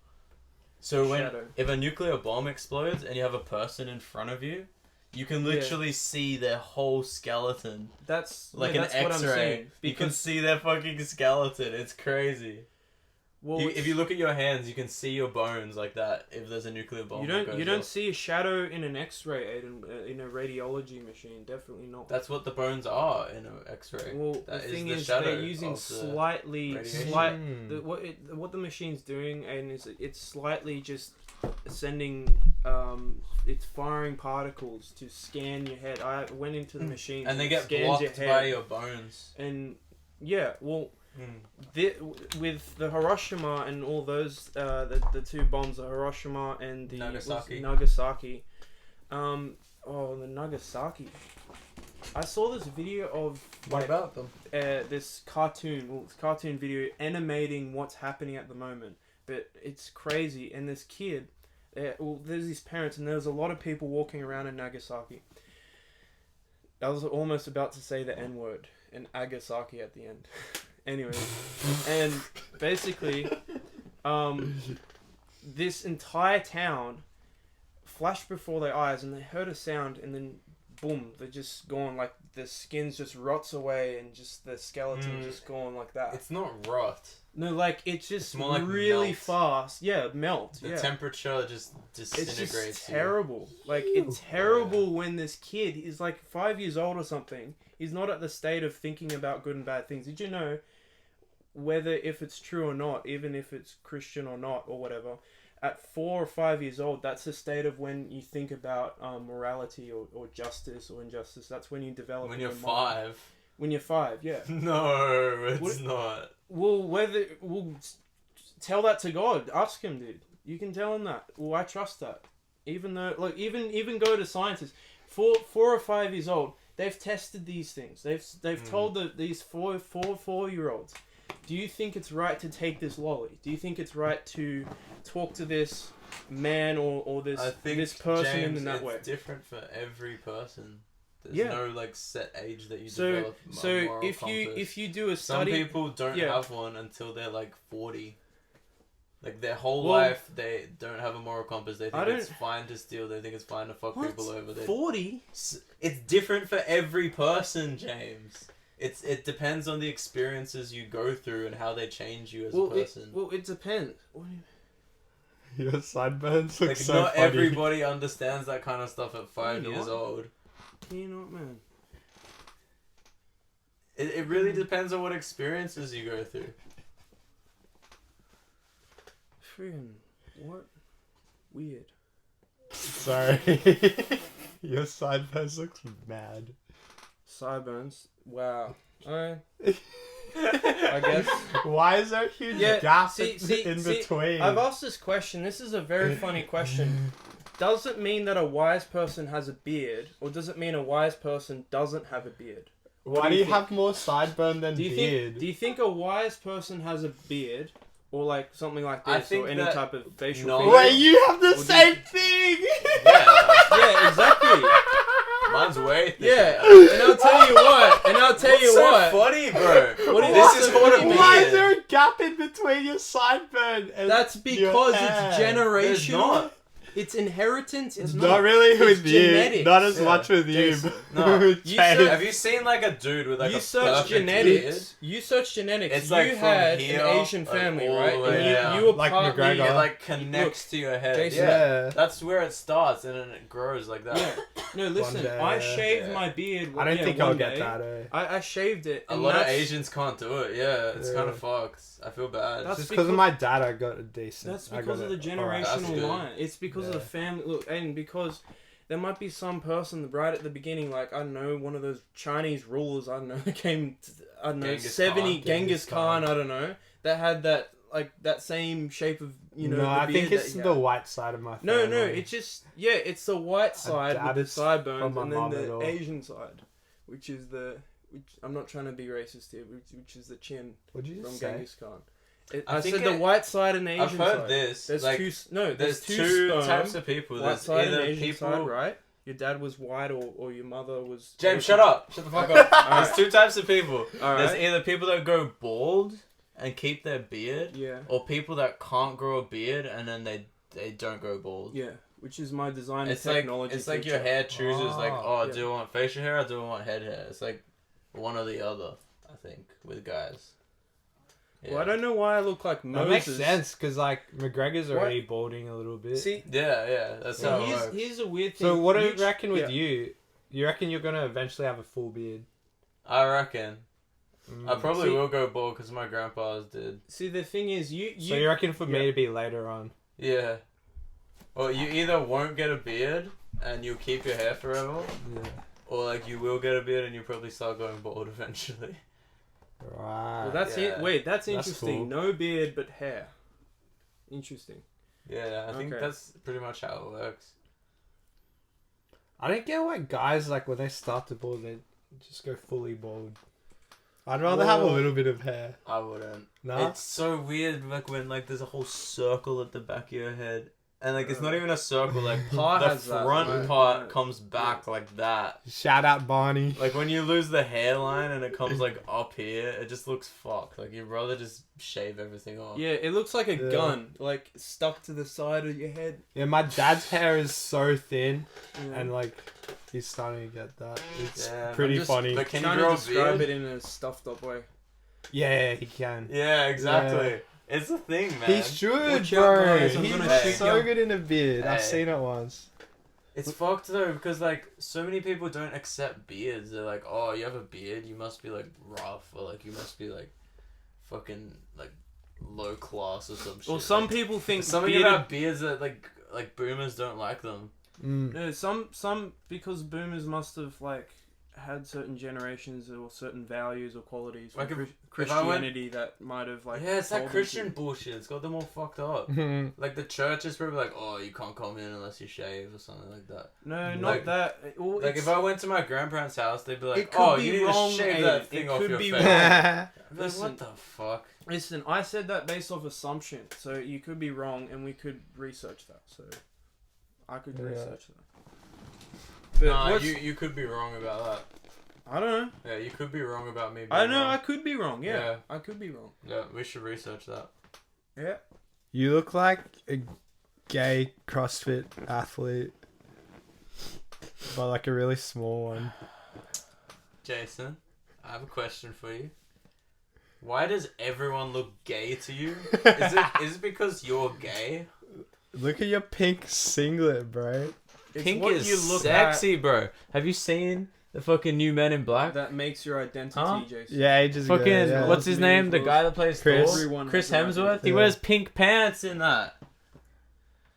So if a nuclear bomb explodes and you have a person in front of you, you can literally see their whole skeleton. That's like an X-ray. You can see their fucking skeleton. It's crazy. Well, if you look at your hands, you can see your bones like that. If there's a nuclear bomb, you don't see a shadow in an X-ray in a radiology machine. Definitely not. That's what the bones are in an X-ray. Well, the thing is, they're using what the machine's doing, and it's slightly just sending. It's firing particles to scan your head. I went into the machine, and they get blocked by your bones. And with the Hiroshima and all those, the two bombs, the Hiroshima and the Nagasaki. The Nagasaki. I saw this video of what about them? This cartoon video animating what's happening at the moment, but it's crazy. And this kid, there's these parents, and there's a lot of people walking around in Nagasaki. I was almost about to say the N-word and Agasaki at the end. Anyway, and basically, this entire town flashed before their eyes, and they heard a sound, and then boom, they're just gone. Like the skin just rots away, and just the skeleton just gone like that. It's not rot. No, like it's just more like really melt. fast. Yeah, melt. The temperature just disintegrates. It's just terrible. Like it's terrible when this kid is like 5 years old or something. He's not at the state of thinking about good and bad things. Did you know? Whether if it's true or not, even if it's Christian or not or whatever, at 4 or 5 years old, that's the state of when you think about morality or justice or injustice. That's when you develop. When you're 5. When you're 5, yeah. No, it's not. Well, tell that to God. Ask him, dude. You can tell him that. Well, I trust that. Even though, like, even go to scientists. 4 or 5 years old, they've tested these things. They've told these 4-year-olds. Do you think it's right to take this lolly? Do you think it's right to talk to this man or this person James, in that way? It's different for every person. There's no like set age that you develop. So if you do a study, some people don't have one until they're like 40. Like their whole Well, life, they don't have a moral compass. They I think it's don't- fine to steal. They think it's fine to fuck What? people over. 40? It's different for every person, James. It depends on the experiences you go through and how they change you as a person. It depends. What do you Your sideburns look Like so not funny. everybody understands that kind of stuff at 5 Maybe years not. old. Can you not, man? It really depends on what experiences you go through. Friggin' what? Weird. Sorry. Your sideburns looks mad. Sideburns. Wow. Alright. I guess. Why is there a huge Yeah, gap see, in between? I've asked this question. This is a very funny question. Does it mean that a wise person has a beard, or does it mean a wise person doesn't have a beard? Why do you have more sideburn than Do you beard? think? Do you think a wise person has a beard, or like something like this, I think or any that type of facial? no- feature? Wait, you have the do you- same thing! Yeah, Yeah, exactly. mine's way thicker. Yeah, and I'll tell you what. And I'll tell What's you so what. funny, bro? What is This so is called a funny, man? Why is beard. there a gap in between your sideburn and That's your because hair? it's There's generational. not. It's inheritance. It's Not really with It's you. genetics. Not as Yeah. much with you. Jason. No. With You James. said- Have you seen like a dude with like you a search perfect genetics. beard? You search genetics. It's you like from had here, an Asian like, family, all right? the way And down. you were Like partly. McGregor. It like connects to your head. Jason. Yeah. Yeah. That's where it starts and then it grows like that. Yeah. No, listen. day. I shaved Yeah. my beard. I don't yeah, think I'll one get day. that, eh? I shaved it. A and lot of that's- Asians can't do it. Yeah, it's Yeah. kind of fucked. I feel bad. That's Just because of my dad, I got a decent. That's I because got of the it alright. That's generational good. line. It's because of the Yeah. family. Look, and because there might be some person right at the beginning, like I don't know, one of those Chinese rulers. I don't know, came. I don't know, Genghis 70 Khan. Genghis Khan. Khan. I don't know. That had that like that same shape of No, the I think beard it's that he the had. white side of my No, family. it's just it's the white side dad with the is sideburns, from my and then mum the and all. Asian side, which I'm not trying to be racist here, which is the chin What'd you from just say? Genghis Khan. I I think said the it- white side and the Asian I've heard side. this. There's like, two. No, there's two two sperm, types of people. white There's side and either Asian people. side, right? Your dad was white, or your mother was. James, Asian. shut up. Shut the fuck up. Alright. There's two types of people. All There's right. either people that go bald and keep their beard, Yeah. or people that can't grow a beard and then they don't go bald. Yeah, which is my design and It's like technology. it's like feature. your hair chooses like, Oh, do I want facial hair or do I want head hair? It's like one or the other, I think, with guys. Yeah. Well, I don't know why I look like That Moses. makes sense because like McGregor's What? already balding a little bit. See, Yeah, that's how it here's, works. here's a weird thing. so what do you Each- reckon with yeah. you? You reckon you're gonna eventually have a full beard? I reckon. I probably See- will go bald because my grandpa's did. See, the thing is, you So you reckon for me Yeah. to be later on? Yeah. Well, you either won't get a beard and you'll keep your hair forever, Yeah. or like you will get a beard and you'll probably start going bald eventually. Right. Well, that's Yeah. it. Wait, that's That's interesting. cool. No beard, but hair. Interesting. Yeah, I think Okay. that's pretty much how it works. I don't get why guys like when they start to bald they just go fully bald. I'd rather have a Well- little bit of hair. I wouldn't. Nah. It's so weird, like when like there's a whole circle at the back of your head, and like it's not even a circle. Like Pa the has that, front right? part Right. comes back like that. Shout out Barney. Like when you lose the hairline and it comes like up here, it just looks fucked. Like you'd rather just shave everything off. Yeah, it looks like a Yeah. gun, like stuck to the side of your head. Yeah, my dad's hair is so thin, Yeah. and like he's starting to get that. It's Yeah, pretty I'm just- funny. But can you trying grow to a describe beard? it in a stuffed up way. Yeah, he can. Yeah, exactly. Yeah. It's a thing, man. He should, Watch out, bro. guys, I'm He's gonna shoot so you. good in a beard. I've Hey. seen it once. It's fucked though because like so many people don't accept beards. They're like, oh, you have a beard, you must be like rough or like you must be like fucking like low class or some shit. Well, some Like, people think something bearded. about beards that like boomers don't like them. Mm. No, some because boomers must have like had certain generations or certain values or qualities from Like, if I went- Christianity that might have like. yeah, it's that told them Christian to. bullshit. It's got them all fucked up. Mm. Like the church is probably like, oh, you can't come in unless you shave or something like that. No, not Like- that. Well, Like it's- if I went to my grandparents' house, they'd be It like, could oh, be you need wrong, to shave Aiden. that It thing off could your be face. wrong. I'd be like, Listen. what the fuck? Listen, I said that based off assumption, so you could be wrong, and we could research that. So I could Yeah. research that. But Nah, what's- you could be wrong about that. I don't know. Yeah, you could be wrong about me. Being I know wrong. I could be wrong. Yeah, Yeah. I could be wrong. Yeah, we should research that. Yeah. You look like a gay CrossFit athlete, but like a really small one. Jason, I have a question for you. Why does everyone look gay to you? Is it because you're gay? Look at your pink singlet, bro. Pink is sexy, bro. Have you seen the fucking new Men in Black? That makes your identity, Huh? Jason. Yeah, ages ago. Fucking, Yeah. what's his name? The guy that plays Chris. Thor? Everyone Chris has an Hemsworth? identity. He wears pink pants in that.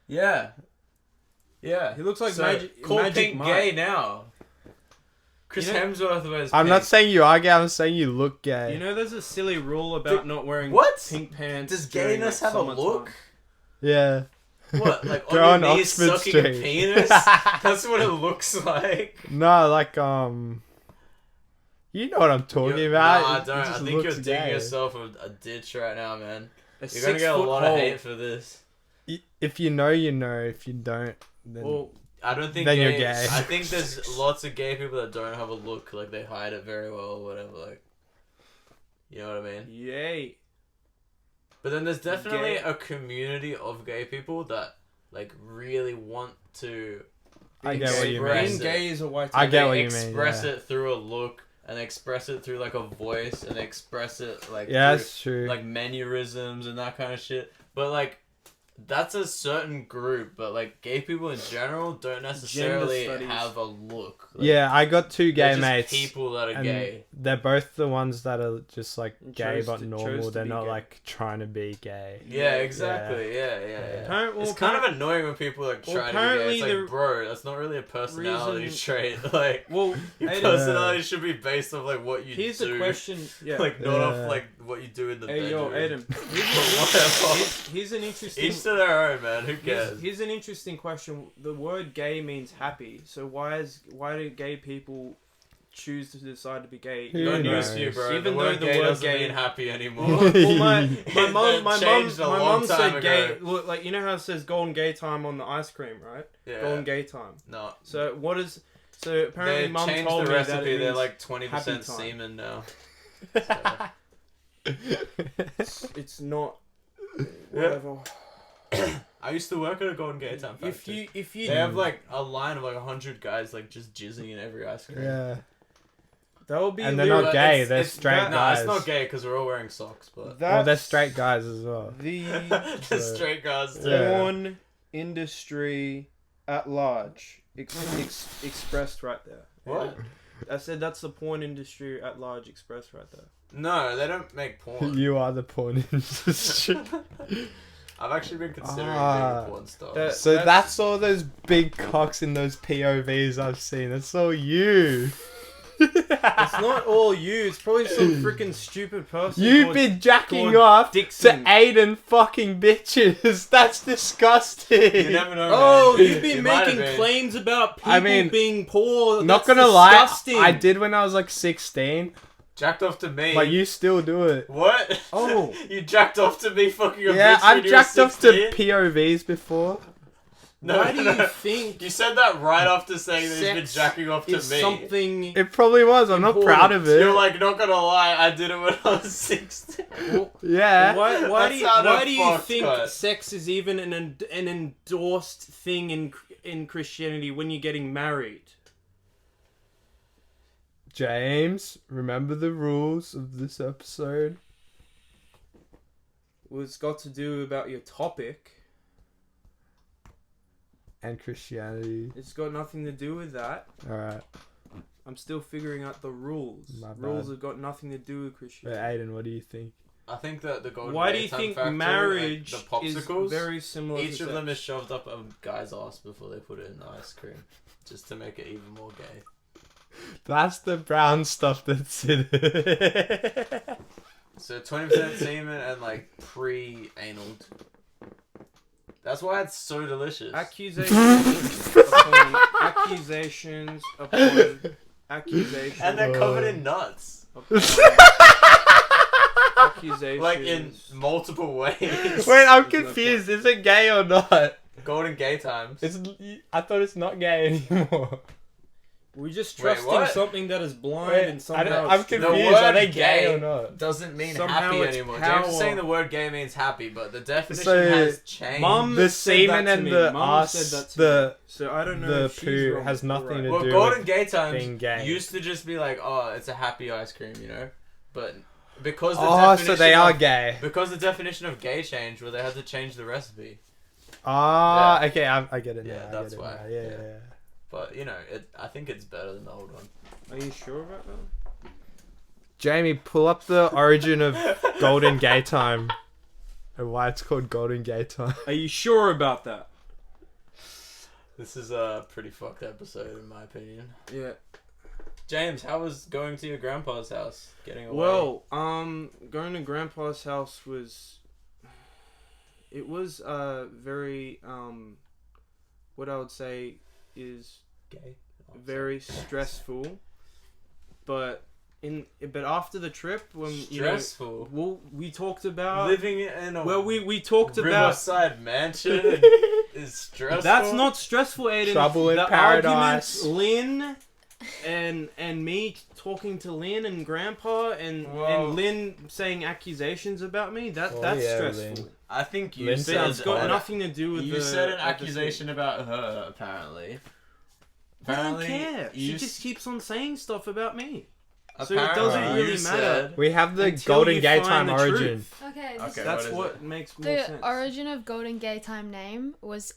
Yeah. Yeah. He looks like So, Magic. call Magic Pink Mike. gay now. Chris You know- Hemsworth wears I'm pink. not saying you are gay. I'm saying you look gay. You know, there's a silly rule about not wearing What? pink pants. Does during, gayness like, have a summertime. look? Yeah. What? Like Go on your on knees Oxford sucking a Street. penis? That's what it looks like. No, like you know what I'm talking about. Nah, I It don't. I just think you're looks digging gay. yourself a ditch right now, man. A You're gonna get a 6-foot lot hole. of hate for this. If you know, you know. If you don't, then Well, I don't think Then you're gay, gay. I think there's lots of gay people that don't have a look, like they hide it very well or whatever, like, you know what I mean? yay. But then there's definitely Gay. a community of gay people that like really want to I get what you express mean. Being gay is a white. I and get they what you mean, express yeah. it through a look and they express it through like a voice and they express it like yeah, through, that's true. like mannerisms and that kind of shit. But like that's a certain group, but like gay people in general don't necessarily studies. have a look. Like, Yeah, I got two they're gay just mates. people that are and gay. They're both the ones that are just like gay Chose but to- normal. chose to They're be not gay. like trying to be gay. Yeah, exactly. Yeah. Well, It's kind of annoying when people like well, try to be gay. apparently It's like, the bro, that's not really a personality reason- trait. Like, Well, your Aiden, personality should be based off like what you here's do. the question. Yeah. Like not Yeah. off like what you do in the Hey, yo, bedroom. Adam. Whatever. Here's an interesting. Each to their own, man. Who cares? Here's an interesting question. The word "gay" means happy. So why do gay people choose to decide to be gay? Who Got knows? news for you, bro. Even the though word the gay word doesn't gay- mean happy anymore. Well, my mum, That changed a long time said ago. gay. Look, like you know how it says "golden gay time" on the ice cream, right? Yeah. Golden gay time. No. So what is? So apparently, They mum changed told the me that recipe. it They're means like 20% happy time. semen now. it's not. Whatever. I used to work at a Golden Gay Time factory. If you They have like a line of like 100 guys like just jizzing in every ice cream. Yeah. that would be And they're lyric- not gay, It's- they're it's- straight No, guys. it's not gay because we're all wearing socks, but Well, they're That's straight guys as well. the the straight guys too. Yeah. porn industry at large expressed right there. What? I said that's the porn industry at large expressed right there. No, they don't make porn. You are the porn industry. I've actually been considering being Ah. a porn star. That- So that's all those big cocks in those POVs I've seen. That's all you. It's not all you. It's probably some freaking stupid person. You've called been jacking Gordon off Dixon. to Aiden fucking bitches. That's disgusting. You never know. Oh, man. you've been You might have making been. claims about people I mean, being poor. Not That's gonna disgusting. lie, I did when I was like 16, Jacked off to me. but you still do it. What? Oh. You jacked off to me fucking a Yeah, bitch when I've you were jacked off to 16? POVs before. No, Why do no. you think You said that right after saying that he's been sex jacking off to is me. something? It probably was. I'm not Important. proud of it. You're like, not gonna lie, I did it when I was 16. Well, yeah. Why That do sounded you fucked, think cut. sex is even an endorsed thing in Christianity when you're getting married? James, remember the rules of this episode. Well, it's got to do about your topic. And Christianity. It's got nothing to do with that. Alright. I'm still figuring out the rules. My bad. Rules have got nothing to do with Wait, Christianity. Aiden, what do you think? I think that the Golden Why do you Daytime think Factory, marriage the popsicles, is very similar each to of them sex? is shoved up a guy's ass before they put it in the ice cream, just to make it even more gay. That's the brown stuff that's in it. So 20% semen and like pre-anal. That's why it's so delicious. Accusations upon accusations upon accusations. And they're covered in nuts. Accusations. Like in multiple ways. Wait, I'm confused. Is it gay or not? Golden Gay Times. I thought it's not gay anymore. We just Wait, trusting what? something that is blind Wait, and somehow I'm it's confused. true. word Are they gay gay or not? doesn't mean Somehow happy it's anymore. power. James is saying the word gay means happy, but the definition So, has changed. Mum The said semen that to and me. the Mum ass, said that to the me. So I don't know the if she's poo wrong has or nothing right. to Well, do Golden with Gay Times being gay. used to just be like, oh, it's a happy ice cream, you know? But because the Oh, definition so they are of, gay. because the definition of gay changed, well, they had to change the recipe. Ah, Yeah. okay, I get it now. Yeah, I that's get it why. now. Yeah, Yeah. yeah. But, you know, I think it's better than the old one. Are you sure about that? Jamie, pull up the origin of Golden Gay Time and why it's called Golden Gay Time. Are you sure about that? This is a pretty fucked episode, in my opinion. Yeah. James, how was going to your grandpa's house? Getting away? Well, going to Grandpa's house was. It was very what I would say is Gay? Oh, very stressful, but after the trip when stressful. we talked about Living in a we talked about riverside mansion is stressful. that's not stressful, Aiden. Trouble in the paradise. arguments, Lynn and me talking to Lynn and Grandpa and Lynn saying accusations about me. That's yeah, stressful. Lynn. I think you Lynn said sounds It's got odd. nothing to do with you said an accusation about her. Apparently, I don't care. She you just keeps on saying stuff about me. So it apparently doesn't you really matter. said- We have the Until Golden you Gay find Time the origin. truth. Okay. Okay. That's what is what makes more The sense. origin of Golden Gay Time name was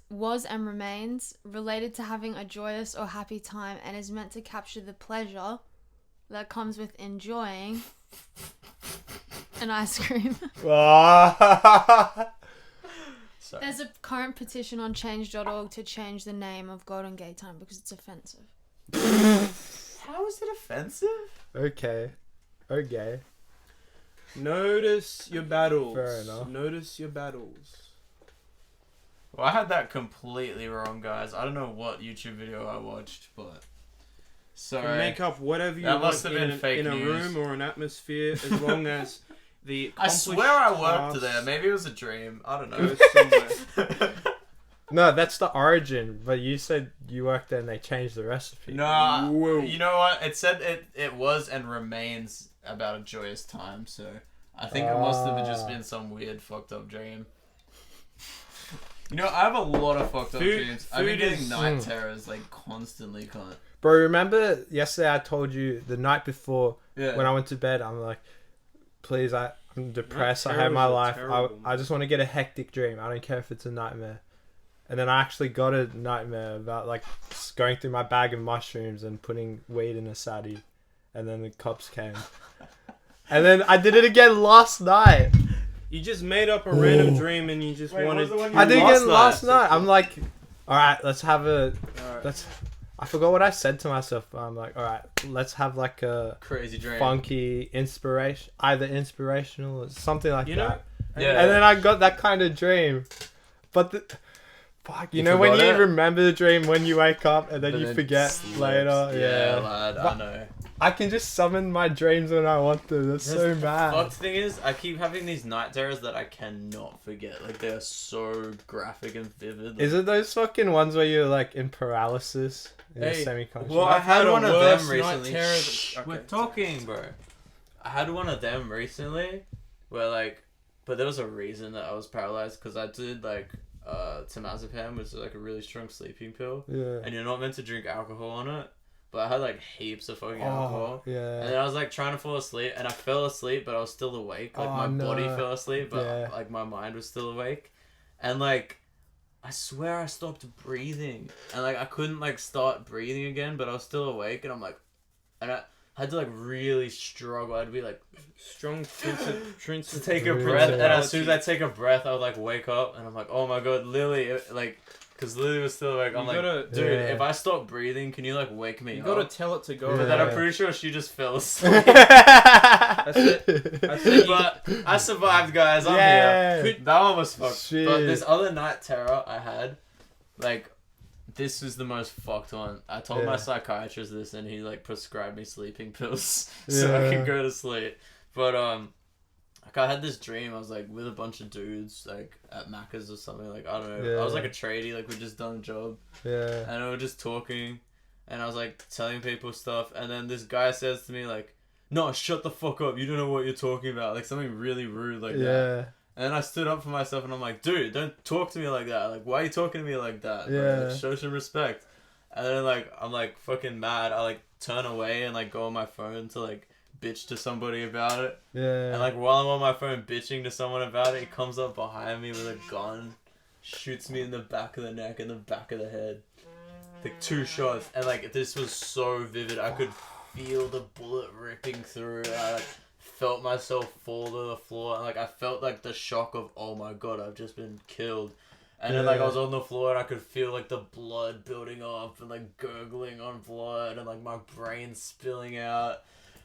and remains related to having a joyous or happy time and is meant to capture the pleasure that comes with enjoying an ice cream. Sorry. There's a current petition on change.org to change the name of Golden Gay Time because it's offensive. How is it offensive? Okay. Okay. Notice your battles. Fair enough. Notice your battles. Well, I had that completely wrong, guys. I don't know what YouTube video I watched, but You can make up whatever you That want must have been in fake a news. room or an atmosphere, as long as the I swear I worked accomplished there. task Maybe it was a dream. I don't know. goes somewhere. No, that's the origin. But you said you worked there and they changed the recipe. No, Whoa. you know what? It said it was and remains about a joyous time. So I think it must have just been some weird fucked up dream. You know, I have a lot of fucked up dreams. I've been food getting is- night terrors like constantly, cunt. Bro, remember yesterday I told you the night before Yeah. when I went to bed, I'm like, please, I'm depressed. I Night hate my terrors are life. terrible, I just want to get a hectic dream. I don't care if it's a nightmare. And then I actually got a nightmare about like going through my bag of mushrooms and putting weed in a sadie. And then the cops came. And then I did it again last night. You just made up a random dream and you just Wait, what wanted. was the one you I did it Last again last night. night. I'm like, alright, let's have a... Alright. I forgot what I said to myself. But I'm like, alright, let's have like a Crazy dream. funky inspiration, either inspirational or something like You know, that. Yeah. And then I got that kind of dream. But fuck, you know when forgot you it? remember the dream when you wake up and then And you then forget slips. later. Yeah, Yeah. lad, I But- know. I can just summon my dreams when I want to. That's so mad. Fucked thing is, I keep having these night terrors that I cannot forget. Like, they are so graphic and vivid. Is it those fucking ones where you're like in paralysis? In Hey, semi-conscious? Well, I I've had had a one of worse them night recently. terror Shh, than- we're okay. talking, bro. I had one of them recently where, like, but there was a reason that I was paralyzed because I did, like, temazepam, which is, like, a really strong sleeping pill. Yeah. And you're not meant to drink alcohol on it. But I had, like, heaps of fucking alcohol. And yeah. then I was like trying to fall asleep, and I fell asleep, but I was still awake. Like my body no. fell asleep, but Yeah. like my mind was still awake. And like, I swear I stopped breathing, and like I couldn't like start breathing again, but I was still awake, and I'm like, and I had to like really struggle. I'd be like strong to take a Really? breath, and as soon as I take a breath, I would like wake up, and I'm like, oh my god, Lily, like. Because Lily was still like, I'm You like, gotta- dude, Yeah. if I stop breathing, can you like wake me You up? gotta tell it to go. Yeah. But then I'm Yeah. pretty sure she just fell asleep. That's it. That's it. But I survived, guys. I'm Yeah. here. That one was fucked. Shit. But this other night terror I had, like, this was the most fucked one. I told my Yeah. psychiatrist this, and he like prescribed me sleeping pills so I Yeah. could go to sleep. But like I had this dream. I was like with a bunch of dudes like at Macca's or something. Like I don't know. I was Yeah. like a tradie. Like we'd just done a job, Yeah. and we were just talking. and I was like telling people stuff, and then this guy says to me like, "No, shut the fuck up! You don't know what you're talking about." Like something really rude like that. And then I stood up for myself, and I'm like, "Dude, don't talk to me like that. Like, why are you talking to me like that? Like, show some respect." And then like I'm like fucking mad. I like turn away and like go on my phone to like bitch to somebody about it. Yeah. And like while I'm on my phone bitching to someone about it, he comes up behind me with a gun, shoots me in the back of the neck and the back of the head. Like 2 shots, and like this was so vivid. I could feel the bullet ripping through. I like felt myself fall to the floor, and like I felt like the shock of, oh my god, I've just been killed. And then like I was on the floor, and I could feel like the blood building up and like gurgling on blood, and like my brain spilling out.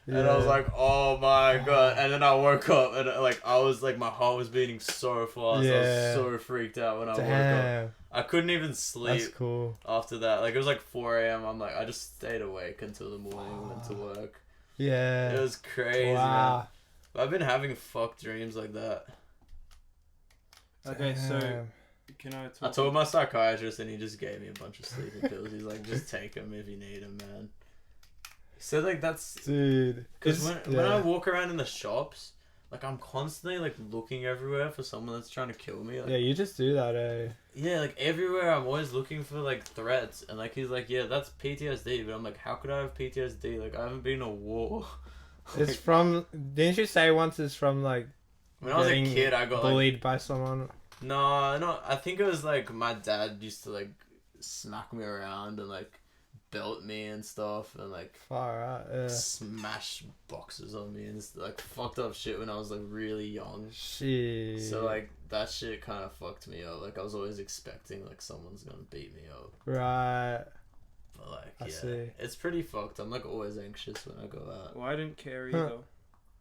And I was like, oh my god. And then I woke up, and like I was like, my heart was beating so fast. I was so freaked out when I woke up. I couldn't even sleep. That's cool. After that. Like it was like 4 a.m. I'm like, I just stayed awake until the morning and went to work. Yeah. It was crazy, man. I've been having fucked dreams like that. Okay, so can I talk? I told my psychiatrist, and he just gave me a bunch of sleeping pills. He's like, just take them if you need them, man. He said like that's... Dude. Because when I walk around in the shops, like I'm constantly like looking everywhere for someone that's trying to kill me. Like, yeah, you just do that, eh? Yeah, like everywhere I'm always looking for like threats, and like he's like, yeah, that's PTSD, but I'm like, how could I have PTSD? Like I haven't been in a war. It's from... Didn't you say once it's from like... When I was a kid, I got bullied by someone? No, I think it was like my dad used to like smack me around and like belt me and stuff, and like far out, yeah. Smash boxes on me and like fucked up shit when I was like really young. Shit. So like that shit kind of fucked me up. Like I was always expecting like someone's gonna beat me up. Right. But like I see. It's pretty fucked. I'm like always anxious when I go out. Well, I didn't care either,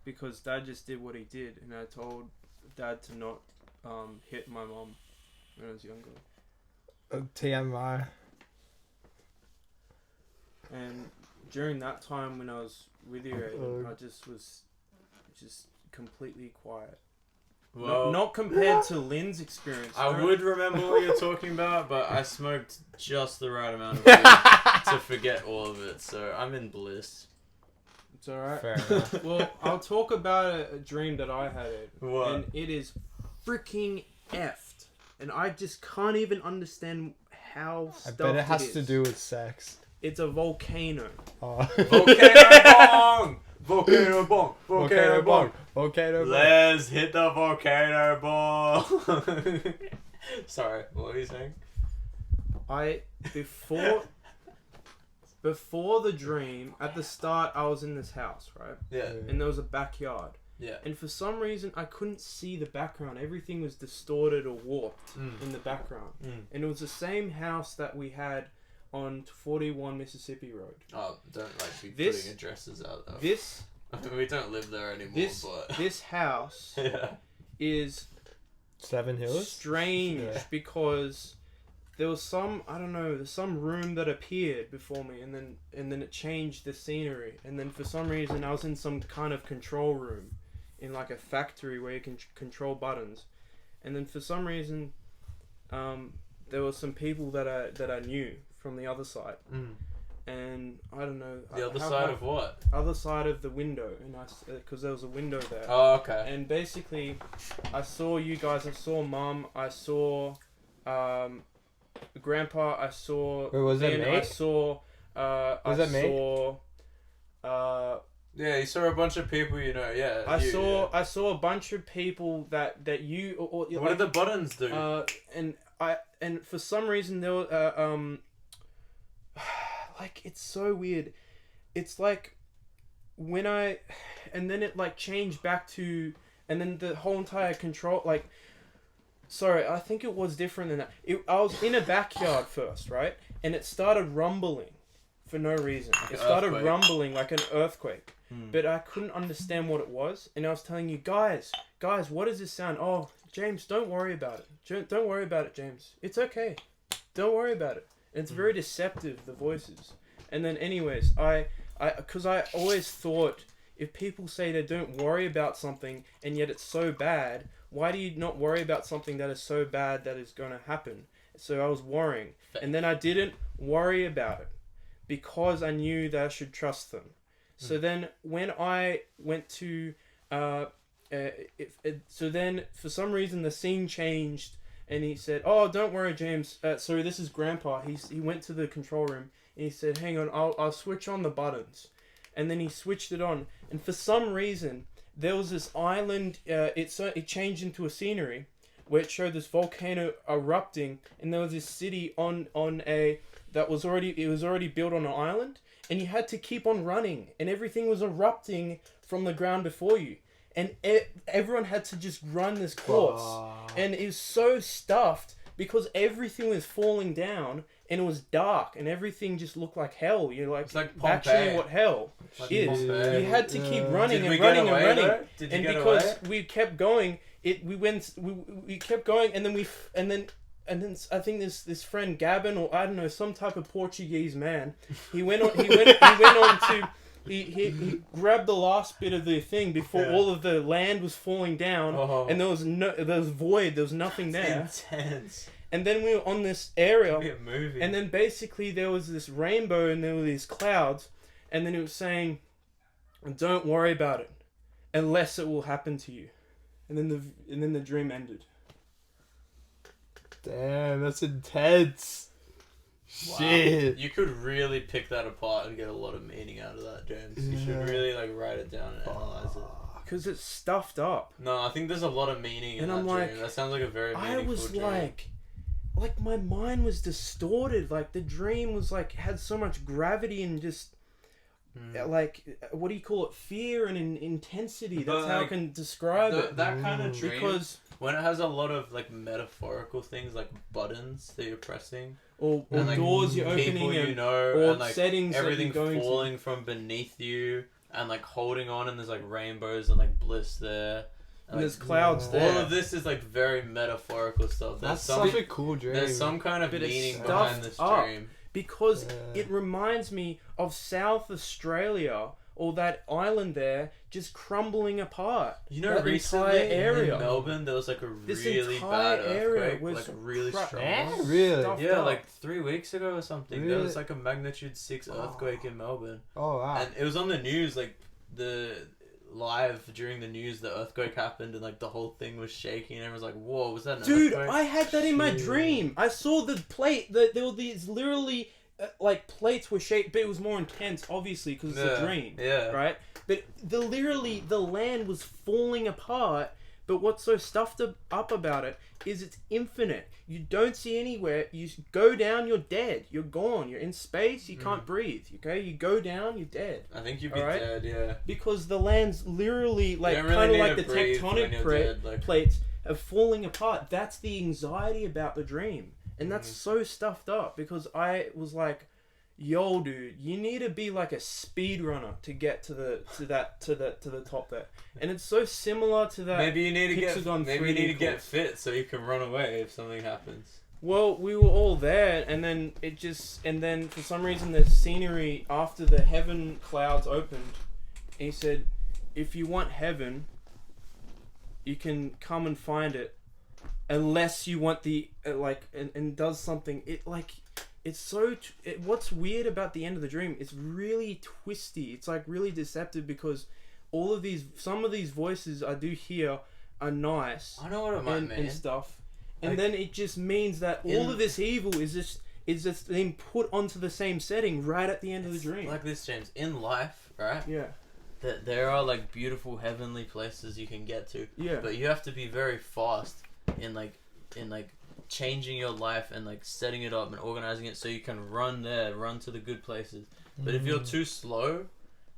because Dad just did what he did, and I told Dad to not hit my mom when I was younger. TMI. And during that time when I was with you, Aiden, I just was just completely quiet. Well, not compared to Lynn's experience. I would remember what you're talking about, but I smoked just the right amount of weed to forget all of it, so I'm in bliss. It's alright. Fair enough. Well, I'll talk about a dream that I had. What? And it is freaking effed. And I just can't even understand how stuffed I bet it has is. to do with sex. It's a volcano. Oh. Volcano bong! Volcano bong! Volcano bong! Volcano bong! Let's hit the volcano ball! Sorry, what were you saying? Before the dream, at the start, I was in this house, right? Yeah. And there was a backyard. Yeah. And for some reason, I couldn't see the background. Everything was distorted or warped in the background. And it was the same house that we had on 41 Mississippi Road. Oh, don't like be putting addresses out though. We don't live there anymore, but... This house is... Seven Hills? Strange, because... There was some, I don't know, there's some room that appeared before me, and then it changed the scenery, and then for some reason I was in some kind of control room, in like a factory where you can control buttons, and then for some reason, there were some people that I knew from the other side, and I don't know. The other side of what? Other side of the window, and because there was a window there. Oh, okay. And basically, I saw you guys, I saw Mum, I saw, Grandpa, I saw. Wait, was that me? I saw. Was that me? Yeah, you saw a bunch of people, you know. Yeah. I saw a bunch of people that you. Or, what did the buttons do? And for some reason there were like, it's so weird. It's like when and then it like changed back to, and then the whole entire control like. Sorry, I think it was different than that. I was in a backyard first, right? And it started rumbling for no reason. It started rumbling like an earthquake. But I couldn't understand what it was. And I was telling you, guys, what does this sound? Oh, James, don't worry about it. Don't worry about it, James. It's okay. Don't worry about it. And it's very deceptive, the voices. And then anyways, because I always thought, if people say they don't worry about something and yet it's so bad, why do you not worry about something that is so bad that is going to happen? So I was worrying. And then I didn't worry about it. because I knew that I should trust them. So then when I went to, so then for some reason the scene changed, and he said, "Oh, don't worry, James. Sorry, this is Grandpa." He went to the control room and he said, "Hang on, I'll switch on the buttons," and then he switched it on, and for some reason there was this island. It changed into a scenery where it showed this volcano erupting, and there was this city on a that was already built on an island. And you had to keep on running, and everything was erupting from the ground before you, and everyone had to just run this course, and it was so stuffed because everything was falling down, and it was dark, and everything just looked like hell. You're like, it's like actually what hell is. Pompeii. You had to keep running and running and running, and because we kept going, we kept going, and then I think this friend Gavin, or I don't know, some type of Portuguese man, he grabbed the last bit of the thing before all of the land was falling down, and there was void, there was nothing there. Intense. And then we were on this area, and then basically there was this rainbow and there were these clouds, and then it was saying, "Don't worry about it, unless it will happen to you," and then the dream ended. Damn, that's intense. Wow. Shit. You could really pick that apart and get a lot of meaning out of that, James. You should really write it down and analyze it. Because it's stuffed up. No, I think there's a lot of meaning in that dream. That sounds like a very meaningful dream. I was like my mind was distorted. Like the dream was had so much gravity and just what do you call it? Fear and intensity. That's how I can describe it. That kind of dream. Because when it has a lot of metaphorical things like buttons that you're pressing, or doors you're opening, people or and settings everything that you're falling from beneath you, and holding on, and there's rainbows and bliss there. And there's clouds there. All of this is very metaphorical stuff. That's such a cool dream. There's some kind of meaning behind this dream. Because it reminds me of South Australia, or that island there, just crumbling apart. That recently in Melbourne, there was a really bad earthquake, really strong. Yeah, really? Yeah, 3 weeks ago or something. Really? There was a magnitude 6 earthquake in Melbourne. Oh wow! And it was on the news, live during the news, the earthquake happened, and the whole thing was shaking, and everyone's like, "Whoa, was that an earthquake?" Dude, I had that in my dream. I saw the plate. There were these literally plates were shaped, but it was more intense, obviously, because it's a dream. Yeah. Right. But the land was falling apart. But what's so stuffed up about it is it's infinite. You don't see anywhere. You go down, you're dead. You're gone. You're in space. You can't breathe. Okay, you go down, you're dead. I think you'd be dead. Yeah. Because the land's literally kind of like the tectonic plates are falling apart. That's the anxiety about the dream, and that's so stuffed up. Because I was like, "Yo, dude, you need to be like a speedrunner to get to the top there." And it's so similar to that. Maybe you need to get fit so you can run away if something happens. Well, we were all there, and then for some reason the scenery after the heaven clouds opened, he said, "If you want heaven, you can come and find it, unless you want the and does something It's so... what's weird about the end of the dream, it's really twisty. It's really deceptive because some of these voices I do hear are nice. I know what it might mean. And stuff. And then it just means that all of this evil is just being put onto the same setting right at the end of the dream. Like this, James. In life, right? Yeah. That there are beautiful heavenly places you can get to. Yeah. But you have to be very fast in changing your life and setting it up and organizing it so you can run to the good places. But if you're too slow,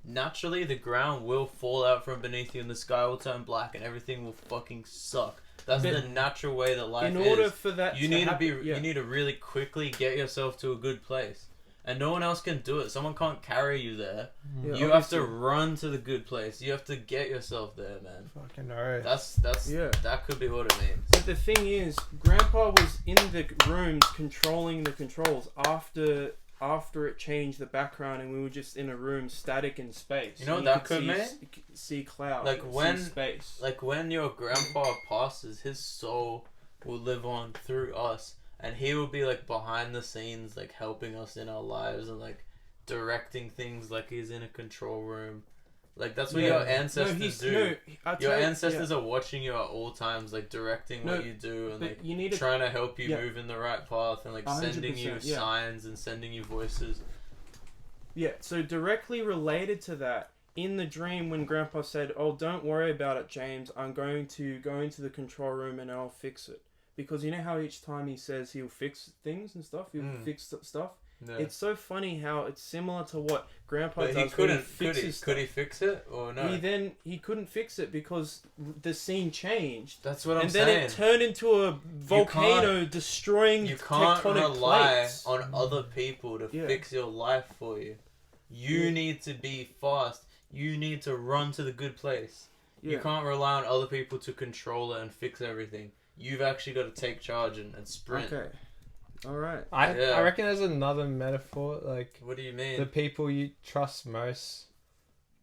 naturally the ground will fall out from beneath you and the sky will turn black and everything will fucking suck. That's the natural way that life is. In order for that you need to really quickly get yourself to a good place. And no one else can do it. Someone can't carry you there. Yeah, you have to run to the good place. You have to get yourself there, man. Fucking alright. That could be what it means. But the thing is, Grandpa was in the rooms controlling the controls after it changed the background, and we were just in a room, static in space. You know what that could mean? See clouds. See space. When your grandpa passes, his soul will live on through us. And he will be behind the scenes, helping us in our lives and directing things like he's in a control room. Like that's what your ancestors do. Your ancestors are watching you at all times, like directing what you do and like trying to help you move in the right path and like sending you signs and sending you voices. Yeah, so directly related to that, in the dream when Grandpa said, "Oh, don't worry about it, James. I'm going to go into the control room and I'll fix it." Because you know how each time he says he'll fix things and stuff, he'll fix stuff. Yeah. It's so funny how it's similar to what Grandpa does. Could he fix it or no? He couldn't fix it because the scene changed. That's what I'm saying. And then it turned into a volcano destroying tectonic plates. You can't rely on other people to fix your life for you. You need to be fast. You need to run to the good place. Yeah. You can't rely on other people to control it and fix everything. You've actually got to take charge and sprint. Okay. Alright. I reckon there's another metaphor. Like, what do you mean? The people you trust most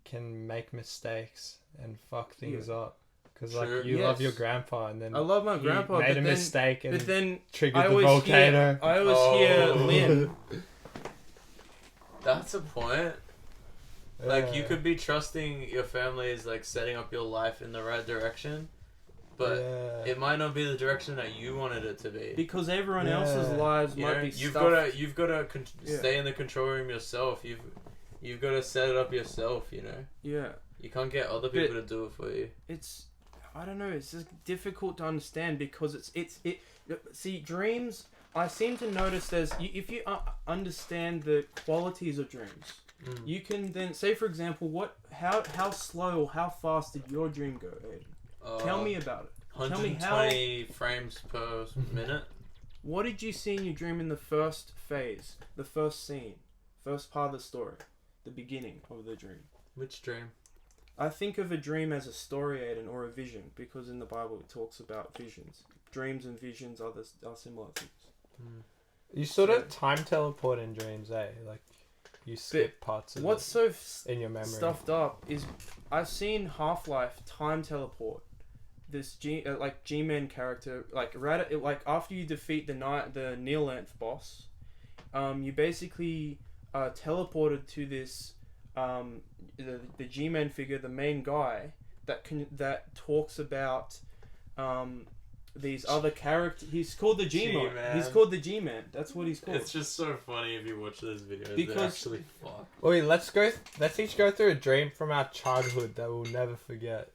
can make mistakes and fuck things up. Because like you love your grandpa, and then I love my grandpa, made a mistake and then triggered the volcano. I always hear Lynn. That's a point. Like, you could be trusting your family is like setting up your life in the right direction, but it might not be the direction that you wanted it to be. Because everyone else's lives might be you've got to stay in the control room yourself. You've got to set it up yourself. You know. Yeah. You can't get other people to do it for you. I don't know. It's just difficult to understand because see, dreams. I seem to notice if you understand the qualities of dreams. You can then say, for example, how slow or how fast did your dream go, Aiden? Tell me about it. 120 frames per minute. What did you see in your dream in the first phase, the first scene, first part of the story, the beginning of the dream? Which dream? I think of a dream as a story, Aiden, or a vision, because in the Bible it talks about visions. Dreams and visions are similar things. You sort of time teleport in dreams, Like, you skip parts of what's so in your memory. Stuffed up is I've seen Half-Life time teleport. This G-Man character, like after you defeat the Neolanth boss, you basically teleported to this the G-Man figure, the main guy that talks about these other characters. He's called the G-Man. He's called the G-Man. That's what he's called. It's just so funny if you watch those videos. Because they're actually fuck. Wait, let's each go through a dream from our childhood that we'll never forget.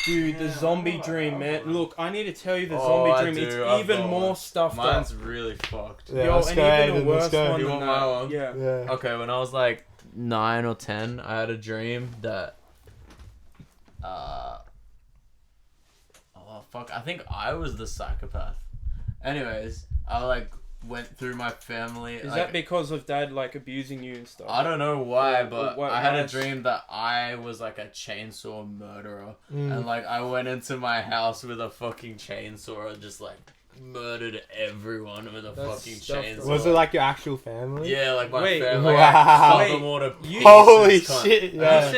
Dude, the zombie dream, man. Look, I need to tell you the zombie dream. It's even more stuffed up. Mine's really fucked. Yeah, let's go, Aiden, let's go. You want my one? Yeah. Okay, when I was like 9 or 10, I had a dream that I think I was the psychopath. Anyways, I went through my family. Is that because of Dad abusing you and stuff? I don't know why, but I had a dream that I was a chainsaw murderer, and I went into my house with a fucking chainsaw and just murdered everyone with a fucking chainsaw. Was it your actual family? Yeah, my family. Wow. I cut them all to pieces. Holy shit! Yeah.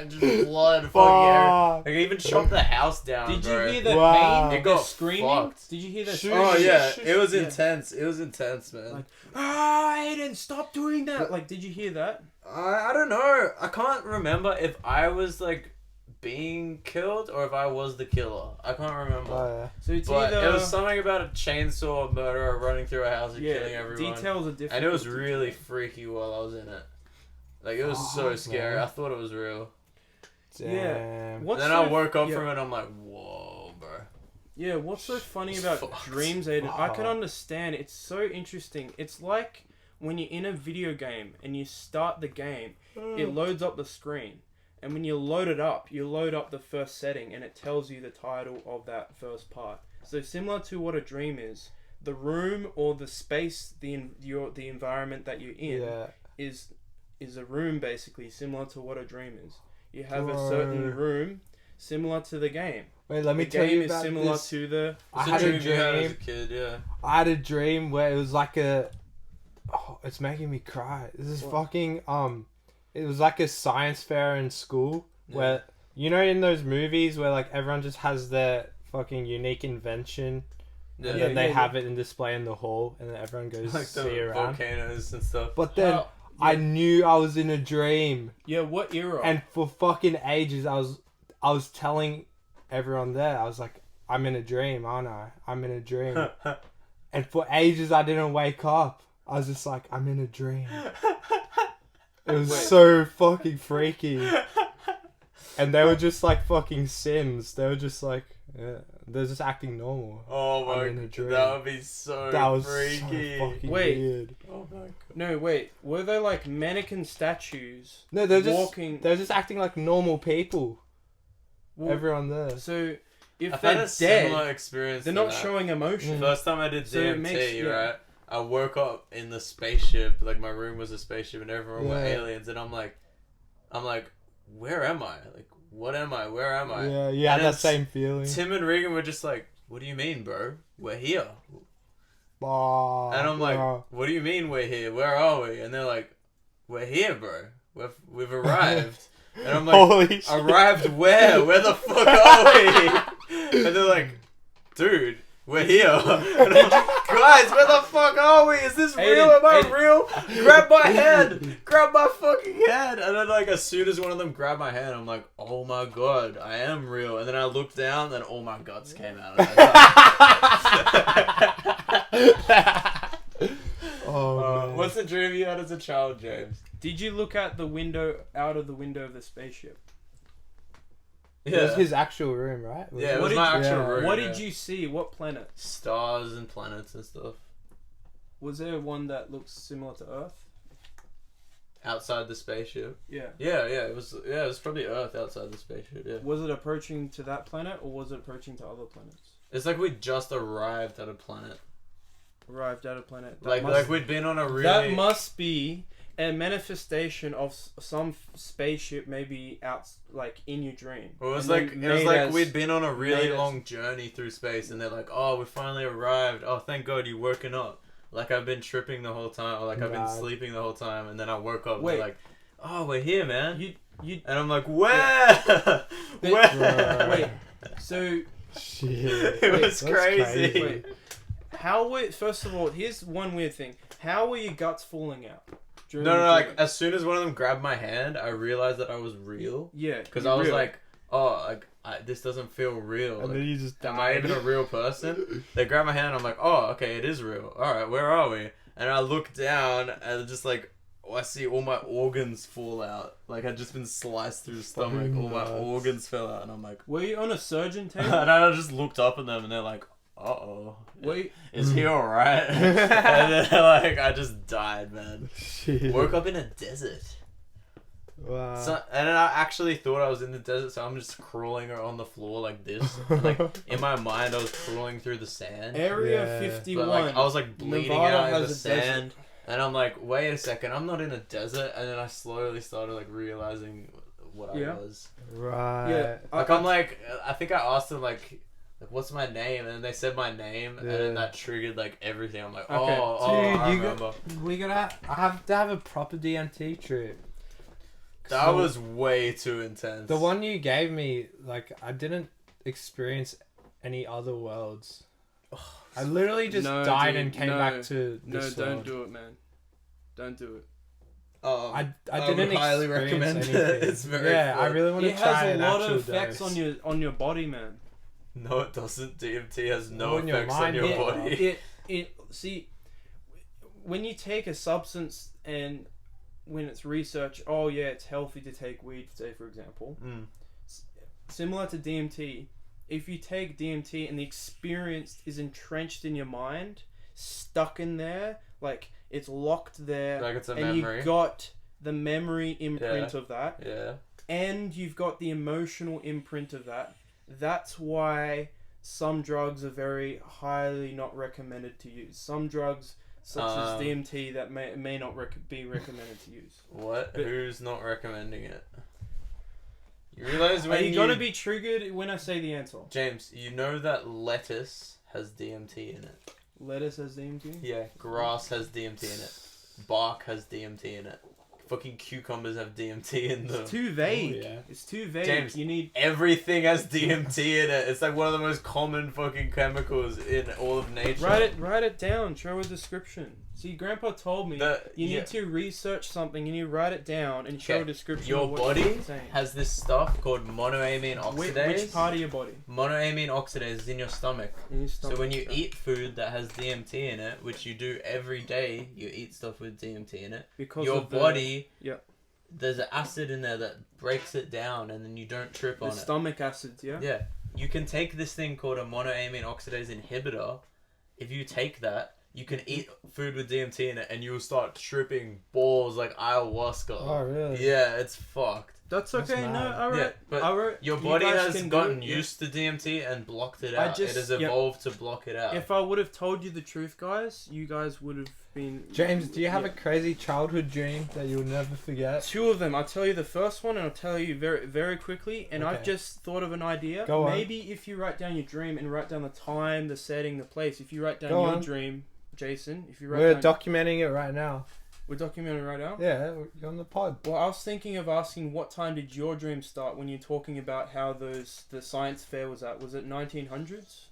Just blood fucking everywhere. I even chopped the house down. Did you hear the pain? It got screaming. Fucked. Did you hear that? Oh yeah, it was intense. It was intense, man. Aiden, stop doing that. Did you hear that? I don't know. I can't remember if I was being killed or if I was the killer. I can't remember. Oh, yeah. So it was something about a chainsaw murderer running through a house and killing everyone. Details are different. And it was really freaky while I was in it. It was so scary. Man. I thought it was real. Damn. Yeah. Then I woke up from it and I'm like, whoa, bro. Yeah, what's so funny about dreams, Aiden? I can understand. It's so interesting. It's like when you're in a video game and you start the game, it loads up the screen. And when you load it up, you load up the first setting and it tells you the title of that first part. So similar to what a dream is, the room or the space, the environment that you're in is a room basically, similar to what a dream is. You have a certain room similar to the game. Wait, let me tell you about this. The game is similar to the... I had a dream as a kid, yeah. I had a dream where it was it's making me cry. This is fucking... It was a science fair in school where... You know in those movies where everyone just has their fucking unique invention Yeah. And then they have it in display in the hall, and then everyone goes like see the around. volcanoes and stuff. But then I knew I was in a dream, Yeah, what era? and for fucking ages I was telling everyone there, I was like, I'm in a dream, aren't I? I'm in a dream. And for ages I didn't wake up. I was just like, I'm in a dream. It was so fucking freaky. And they were just like fucking Sims. They were just like, they're just acting normal. Oh my god, that would be so that was freaky. So fucking weird. Oh my god. No, wait. Were they like mannequin statues? No, they're just walking. They're just acting like normal people. Well, Everyone there. So if I've they're had a similar dead, experience. they're to not that. showing emotion. First time I did So it DMT, makes- right? I woke up in the spaceship, like my room was a spaceship, and everyone were Yeah. aliens, and I'm like, where am I? Like, what am I? Where am I? Yeah, you had And that then same feeling. Tim and Regan were just like, what do you mean, bro? We're here. Oh, And I'm like, bro. what do you mean we're here? Where are we? And they're like, we're here, bro. We've arrived. And I'm like, Holy shit. arrived where? Where the fuck are we? And they're like, dude, we're here. And I'm like, guys, where the fuck are we? Is this real? Am I real? Grab my head. Grab my fucking head. And then like as soon as one of them grabbed my hand, I'm like, oh my god, I am real. And then I looked down and all my guts came out. Oh, What's the dream you had as a child, James? Did you look out the window of the spaceship? It was his actual room, right? Yeah, it What was did my you- actual yeah. room. What yeah. did you see? What planet? Stars and planets and stuff. Was there one that looks similar to Earth? Outside the spaceship. Yeah. Yeah, it was probably Earth outside the spaceship, yeah. Was it approaching to that planet or was it approaching to other planets? It's like we just arrived at a planet. Arrived at a planet. Like we'd been on a really... That must be a manifestation of some spaceship maybe out like in your dream. It was And like then we'd been on a really made us- long journey through space, and they're like, "Oh, we finally arrived. Oh, thank God you woken up." Like I've been tripping the whole time, or like I've been Nah. sleeping the whole time, and then I woke up. Wait. And they're like, "Oh, we're here, man." You And I'm like, "Where? Where?" wait. So Shit. It was That's crazy. wait. How were first of all? Here's one weird thing. How were your guts falling out? during No, the like dream? as soon as one of them grabbed my hand, I realized that I was real. Yeah, Because you're I was real. like, "Oh, like this doesn't feel real." And Like, then you just am I died. even a real person? They grab my hand, and I'm like, "Oh, okay, it is real. All right, where are we?" And I look down, and just like, I see all my organs fall out. Like I'd just been sliced through the stomach. All my Nuts. organs fell out, and I'm like, Were you on a surgeon and table? I just looked up at them, and they're like, "Uh-oh, Wait, is he all right?" And then like, I just died, man. Shit. Woke up in a desert. Wow. So, and then I actually thought I was in the desert, so I'm just crawling on the floor like this. And, like in my mind, I was crawling through the sand. Area Yeah. 51. But like I was like bleeding Nevada out in has the a sand, desert. and I'm like, wait a second, I'm not in a desert. And then I slowly started like realizing what Yeah. I was. Right. Yeah. Like I'm like, I think I asked them like what's my name, and then they said my name, and then Yeah. that triggered like everything. I'm like, Okay. oh, I Dude, remember. I have to have a proper DMT trip. That So- was way too intense. The one you gave me, like, I didn't experience any other worlds. I literally just No, died dude, and came no. back to No, this don't world. do it, man. Don't do it. Oh, I would didn't highly experience recommend it. anything. It's very yeah, I fun. really want to It try has a an lot actual of effects dose. on your body, man. No, it doesn't. DMT has no On your effects on mind, your yeah. body. See, when you take a substance and when it's research, oh yeah, it's healthy to take weed, say for example. Mm. Similar to DMT, if you take DMT and the experience is entrenched in your mind, stuck in there, like it's locked there, Like it's a and memory. you got the memory imprint Yeah. of that, Yeah. and you've got the emotional imprint of that. That's why some drugs are very highly not recommended to use. Some drugs, such as DMT, that may not be recommended to use. What? But- Who's not recommending it? You realize Are when you gonna be triggered when I say the answer? James, you know that lettuce has DMT in it. Lettuce has DMT? Yeah. Grass has DMT in it. Bark has DMT in it. fucking cucumbers have DMT in them. It's too vague. Oh, yeah. It's too vague. James, You need. everything has DMT in it. It's like one of the most common fucking chemicals in all of nature. Write it down. Show a description. See, Grandpa told me you need to research something. You need to write it down and show a description. Your of what body you're saying. has this stuff called monoamine oxidase. Which part of your body? Monoamine oxidase is in your stomach. In your stomach. So when you eat food that has DMT in it, which you do every day, you eat stuff with DMT in it. Because your of body, there's an acid in there that breaks it down, and then you don't trip on it. Stomach acids, yeah. Yeah, you can take this thing called a monoamine oxidase inhibitor. If you take that, you can eat food with DMT in it, and you'll start tripping balls like ayahuasca. Oh, really? Yeah, it's fucked. That's okay. That's No, mad. alright. Yeah, but alright. your You body guys has can gotten do it, used to DMT and blocked it I out. just- it has yep. evolved to block it out. If I would have told you the truth, guys, you guys would have been. James, do you have a crazy childhood dream that you'll never forget? Two of them. I'll tell you the first one, and I'll tell you very, very quickly. And I've Okay. just thought of an idea. Go on. Maybe if you write down your dream and write down the time, the setting, the place. If you write down Go your on. dream, Jason. If you write We're down, documenting it right now. we're documenting right now. Yeah, you're on the pod. Well, I was thinking of asking what time did your dream start when you're talking about how the science fair was at? Was it 1900s?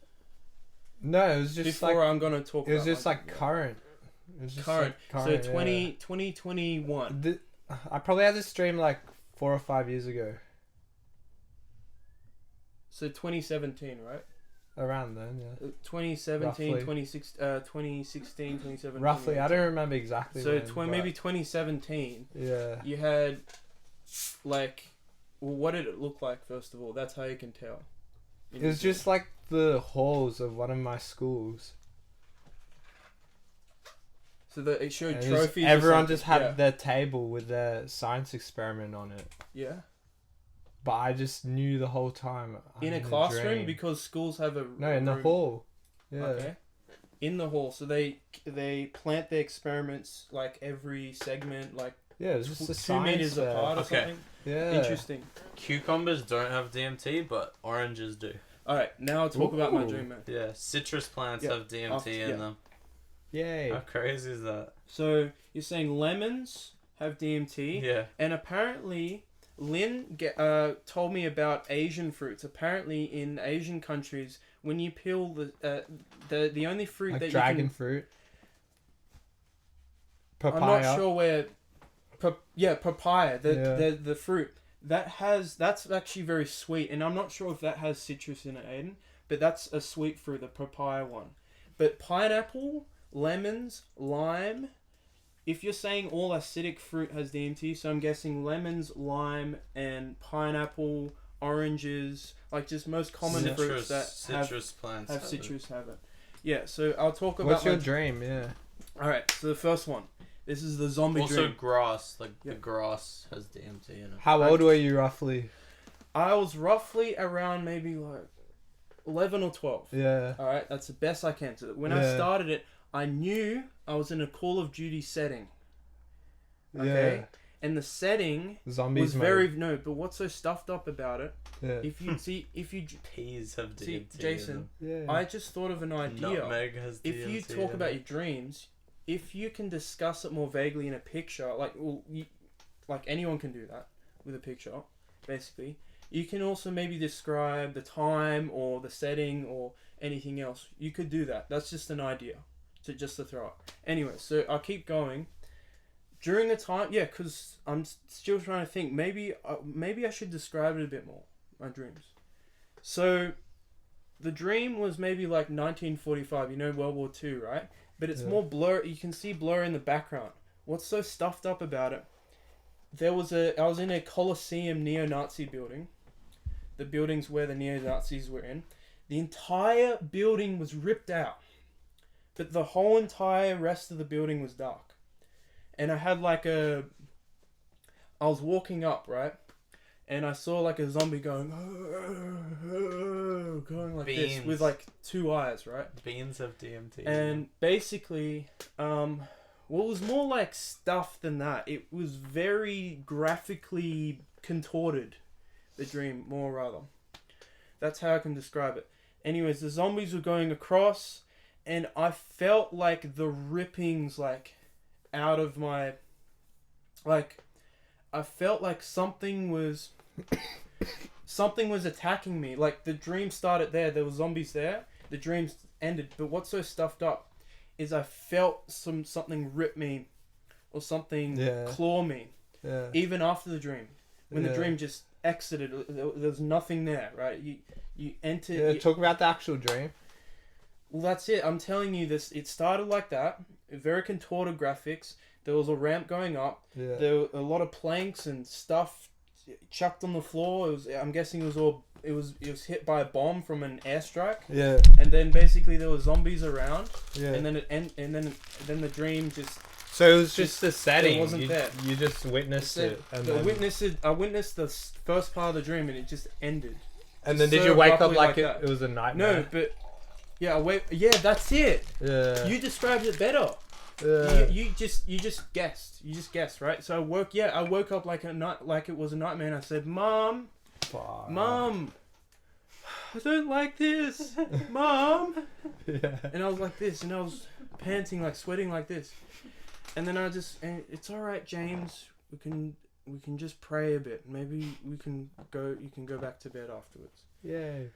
No, it was just Before like I'm gonna talk. it was about just my like dream. current. It was just Current. Like So current, 2021. I probably had this dream like 4 or 5 years ago. So 2017, right? Around then, yeah. 2017, Roughly. 2016, 2017. Roughly, I don't remember exactly. So when, maybe 2017. Yeah. You had, like, well, what did it look like? First of all, that's how you can tell. It was just like the halls of one of my schools. So that it showed And it was- trophies. or everyone something. just had their table with their science experiment on it. Yeah. But I just knew the whole time. I'm In a classroom, dream. because schools have a No, in the room. hall. Yeah. Okay. In the hall, so they plant their experiments like every segment, like Yeah, it was just a 2 science meters fair. apart or Okay. something. Yeah. Interesting. Cucumbers don't have DMT, but oranges do. All right, now I'll talk about my Ooh. dream, man. Yeah, citrus plants Yeah. have DMT in Yeah. them. Yay. How crazy is that? So you're saying lemons have DMT, Yeah. and apparently Lynn told me about Asian fruits. Apparently, in Asian countries, when you peel the only fruit Like that dragon you can, fruit. I'm Papaya. not sure where. Papaya. Yeah. The fruit that's actually very sweet, and I'm not sure if that has citrus in it, Aiden. But that's a sweet fruit, the papaya one. But pineapple, lemons, lime. If you're saying all acidic fruit has DMT, so I'm guessing lemons, lime, and pineapple, oranges, like just most common fruits that citrus plants have citrus have it. Yeah, so I'll talk about. What's your dream? Yeah. All right, so the first one. This is the zombie Also dream. grass, like Yeah. the grass has DMT in it. How old were you roughly? I was roughly around maybe like 11 or 12. Yeah. All right, that's the best I can. So when Yeah. I started it, I knew I was in a Call of Duty setting. Okay, Yeah. and the setting Zombies. was mode. very no. But what's so stuffed up about it? Yeah. If you see, Peas have See, DMT Jason, in Yeah. I just thought of an them. idea. Nutmeg has DMT If you talk in about it. your dreams, if you can discuss it more vaguely in a picture, like like anyone can do that with a picture, basically. You can also maybe describe the time or the setting or anything else. You could do that. That's just an idea, just to throw up. Anyway, so I'll keep going. During the time, yeah, because I'm still trying to think. Maybe I should describe it a bit more. My dreams. So, the dream was maybe like 1945. You know, World War II, right? But it's more blur. You can see blur in the background. What's so stuffed up about it? I was in a Colosseum neo-Nazi building. The buildings where the neo-Nazis were in. The entire building was ripped out. But the whole entire rest of the building was dark. And I had I was walking up, right? And I saw like a zombie going like this Beans. with like 2 eyes, right? Beans have DMT. And basically, well, it was more like stuff than that. It was very graphically contorted, the dream, more rather. That's how I can describe it. Anyways, the zombies were going across, and I felt like the rippings, like, out of my, like, I felt like something was attacking me. Like the dream started there were zombies there, the dream ended, but what's so stuffed up is I felt something rip me or something claw me even after the dream. When the dream just exited, there's nothing there, right? You entered. Talk about the actual dream. Well, that's it. I'm telling you this. It started like that. Very contorted graphics. There was a ramp going up. Yeah. There were a lot of planks and stuff chucked on the floor. I'm guessing it was hit by a bomb from an airstrike. Yeah. And then basically there were zombies around. Yeah. And then the dream just. So it was just the setting. It wasn't there. You just witnessed it. And I witnessed the first part of the dream and it just ended. And then did you wake up like it was a nightmare? No, but yeah, that's it. Yeah. You described it better. Yeah. You just guessed. You just guessed, right? So I woke up like it was a nightmare and I said, Mom, I don't like this. Mom. Yeah. And I was like this and I was panting, like sweating like this. And then and it's all right, James. We can just pray a bit. Maybe you can go back to bed afterwards. Yay.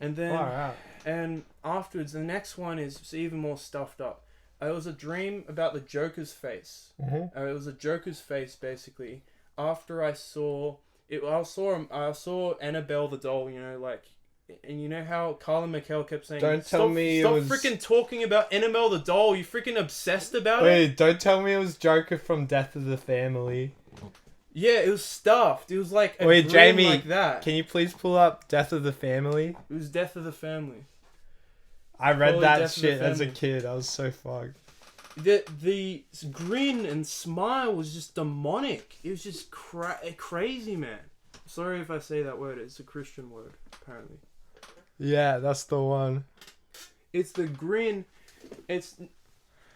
And then and afterwards, the next one is even more stuffed up. It was a dream about the Joker's face. Mm-hmm. It was a Joker's face basically. After I saw Annabelle the doll. You know, like. And you know how Carla McHale kept saying, Stop freaking talking about Annabelle the doll. You freaking obsessed about it. Wait, don't tell me it was Joker from Death of the Family. Yeah, it was stuffed. It was like a Wait, dream Jamie, like that. Can you please pull up Death of the Family? It was Death of the Family. I read Probably that Death of the shit as a Family. kid. I was so fucked. The grin and smile was just demonic. It was just crazy, man. Sorry if I say that word. It's a Christian word, apparently. Yeah, that's the one. It's the grin. It's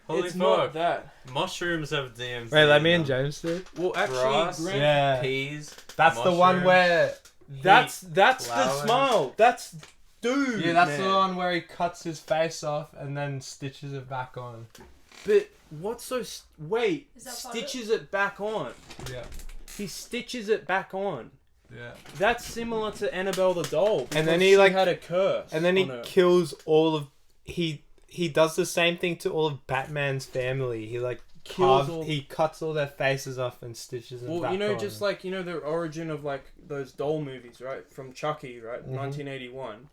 Holy not fuck. that. Mushrooms have DMs. Wait, let me and James do. Well, actually, Grass, grin. Yeah. peas. That's the one mushrooms. where... That's the flowers. smile. That's dude. Yeah, that's man. the one where he cuts his face off and then stitches it back on. But what's so? Wait, Is that part of it? stitches it back on. Yeah. He stitches it back on. Yeah. That's similar to Annabelle the doll. And then because he, she like- had a curse. And then he on her. kills all of... He does the same thing to all of Batman's family. He, like, he cuts all their faces off and stitches them back you know, on. just like, you know, the origin of like those doll movies, right? From Chucky, right? Mhm. 1981.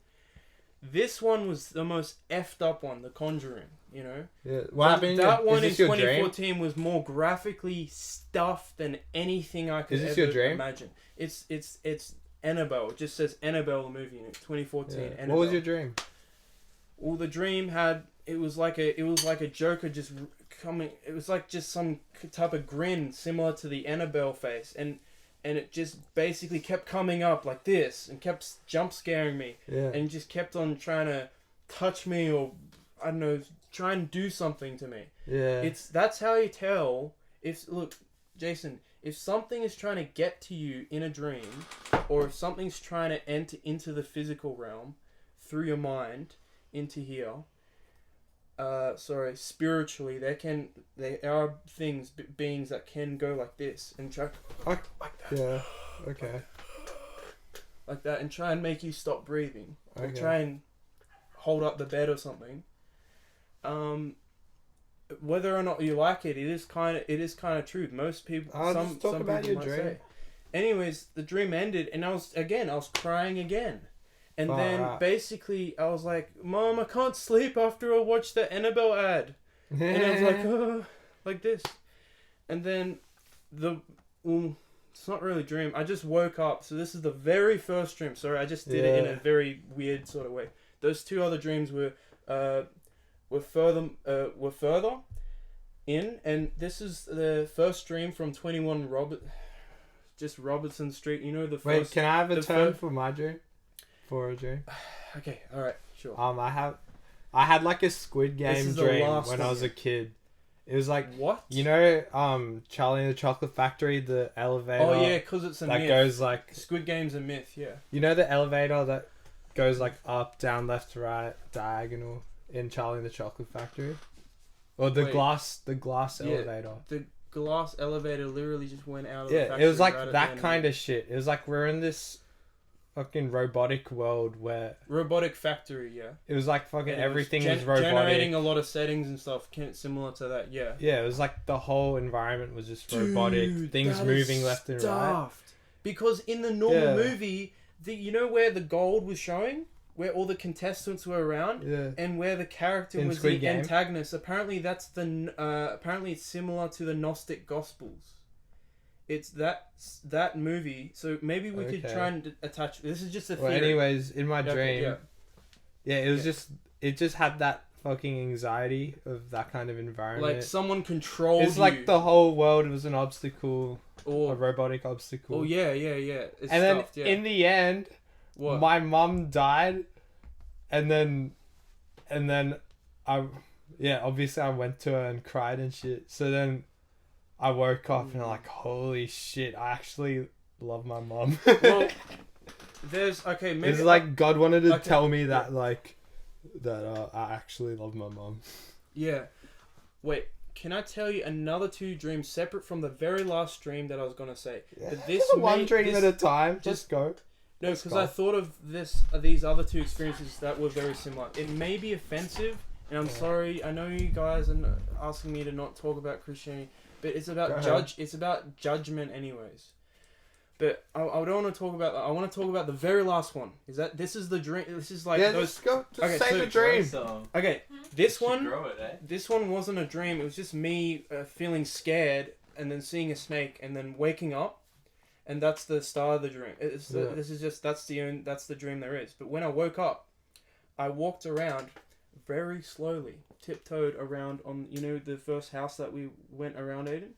This one was the most effed up one, The Conjuring, you know? Yeah. What happened? That one in Is this your dream? 2014 was more graphically stuffed than anything I could Is this ever your dream? imagine. It's Annabelle. It just says Annabelle the movie in it, 2014. Yeah. Annabelle. What was your dream? Well, the dream it was like a Joker just coming. It was like just some type of grin similar to the Annabelle face, and it just basically kept coming up like this and kept jump scaring me, Yeah. and just kept on trying to touch me or I don't know, try and do something to me. Yeah. That's how you tell look, Jason, if something is trying to get to you in a dream, or if something's trying to enter into the physical realm through your mind into here, spiritually, there are beings that can go like this and try like that. Yeah. Okay. Like that, and try and make you stop breathing, or Okay. try and hold up the bed or something. Whether or not you like it, it is kind of true. Most people, Just talk about people your might dream. say. Anyways, the dream ended, and I was crying again, and then basically I was like, "Mom, I can't sleep after I watch the Annabelle ad," and I was like, "Oh," like this, and then it's not really a dream. I just woke up. So this is the very first dream. Sorry, I just did it in a very weird sort of way. Those two other dreams were further in, and this is the first dream from 21 Robertson Street. You know the first. Wait, can I have a the turn fir- for my dream? For a dream? Okay, all right, sure. I had like a Squid This Game is the dream last when I one. was a kid. It was like, What? you know, Charlie and the Chocolate Factory, the elevator. Oh yeah, because it's a that myth. goes like, Squid Game's a myth. Yeah. you know, the elevator that goes like up, down, left to right, diagonal in Charlie and the Chocolate Factory, or the Wait. glass Yeah. elevator. The glass elevator literally just went out of the Yeah, factory. it was like right at the that end. kind of shit. It was like we're in this fucking robotic world where Robotic factory, yeah. it was like fucking And it everything was robotic. generating a lot of settings and stuff similar to that, yeah. Yeah, it was like the whole environment was just robotic. Dude, Things that moving is left and right. stuffed. Because in the normal Yeah. movie, you know where the gold was showing? Where all the contestants were around? Yeah. And where the character In was Squid the Game? antagonist. Apparently that's apparently it's similar to the Gnostic Gospels. It's that movie. So maybe we could Okay. try and attach. This is just a Well, theory. anyways, in my Okay, dream, yeah. it was it just had that fucking anxiety of that kind of environment. Like someone controlled it's like the whole world was an obstacle, a or robotic obstacle. oh yeah. It's And stuffed, then yeah. in the end, What? my mum died, and then obviously I went to her and cried and shit. So then I woke up and I'm like, holy shit, I actually love my mum. Well, there's okay. Maybe It's like God wanted to okay, tell me that I actually love my mum. yeah. Wait, can I tell you another two dreams separate from the very last dream that I was gonna say? But this one dream this, at a time. just Just go. No, Let's because go. I thought of these other two experiences that were very similar. It may be offensive, and I'm sorry. I know you guys are asking me to not talk about Christianity, but it's about Go ahead. It's about judgment, anyways. But I don't want to talk about that. I want to talk about the very last one. This is the dream? This is like Yeah, those. just go. Just Okay, say so- the dream. Okay, this Should one. grow it, eh? This one wasn't a dream. It was just me feeling scared and then seeing a snake and then waking up, and that's the start of the dream. That's the dream there is. But when I woke up, I walked around very slowly, tiptoed around on the first house that we went around, Aiden.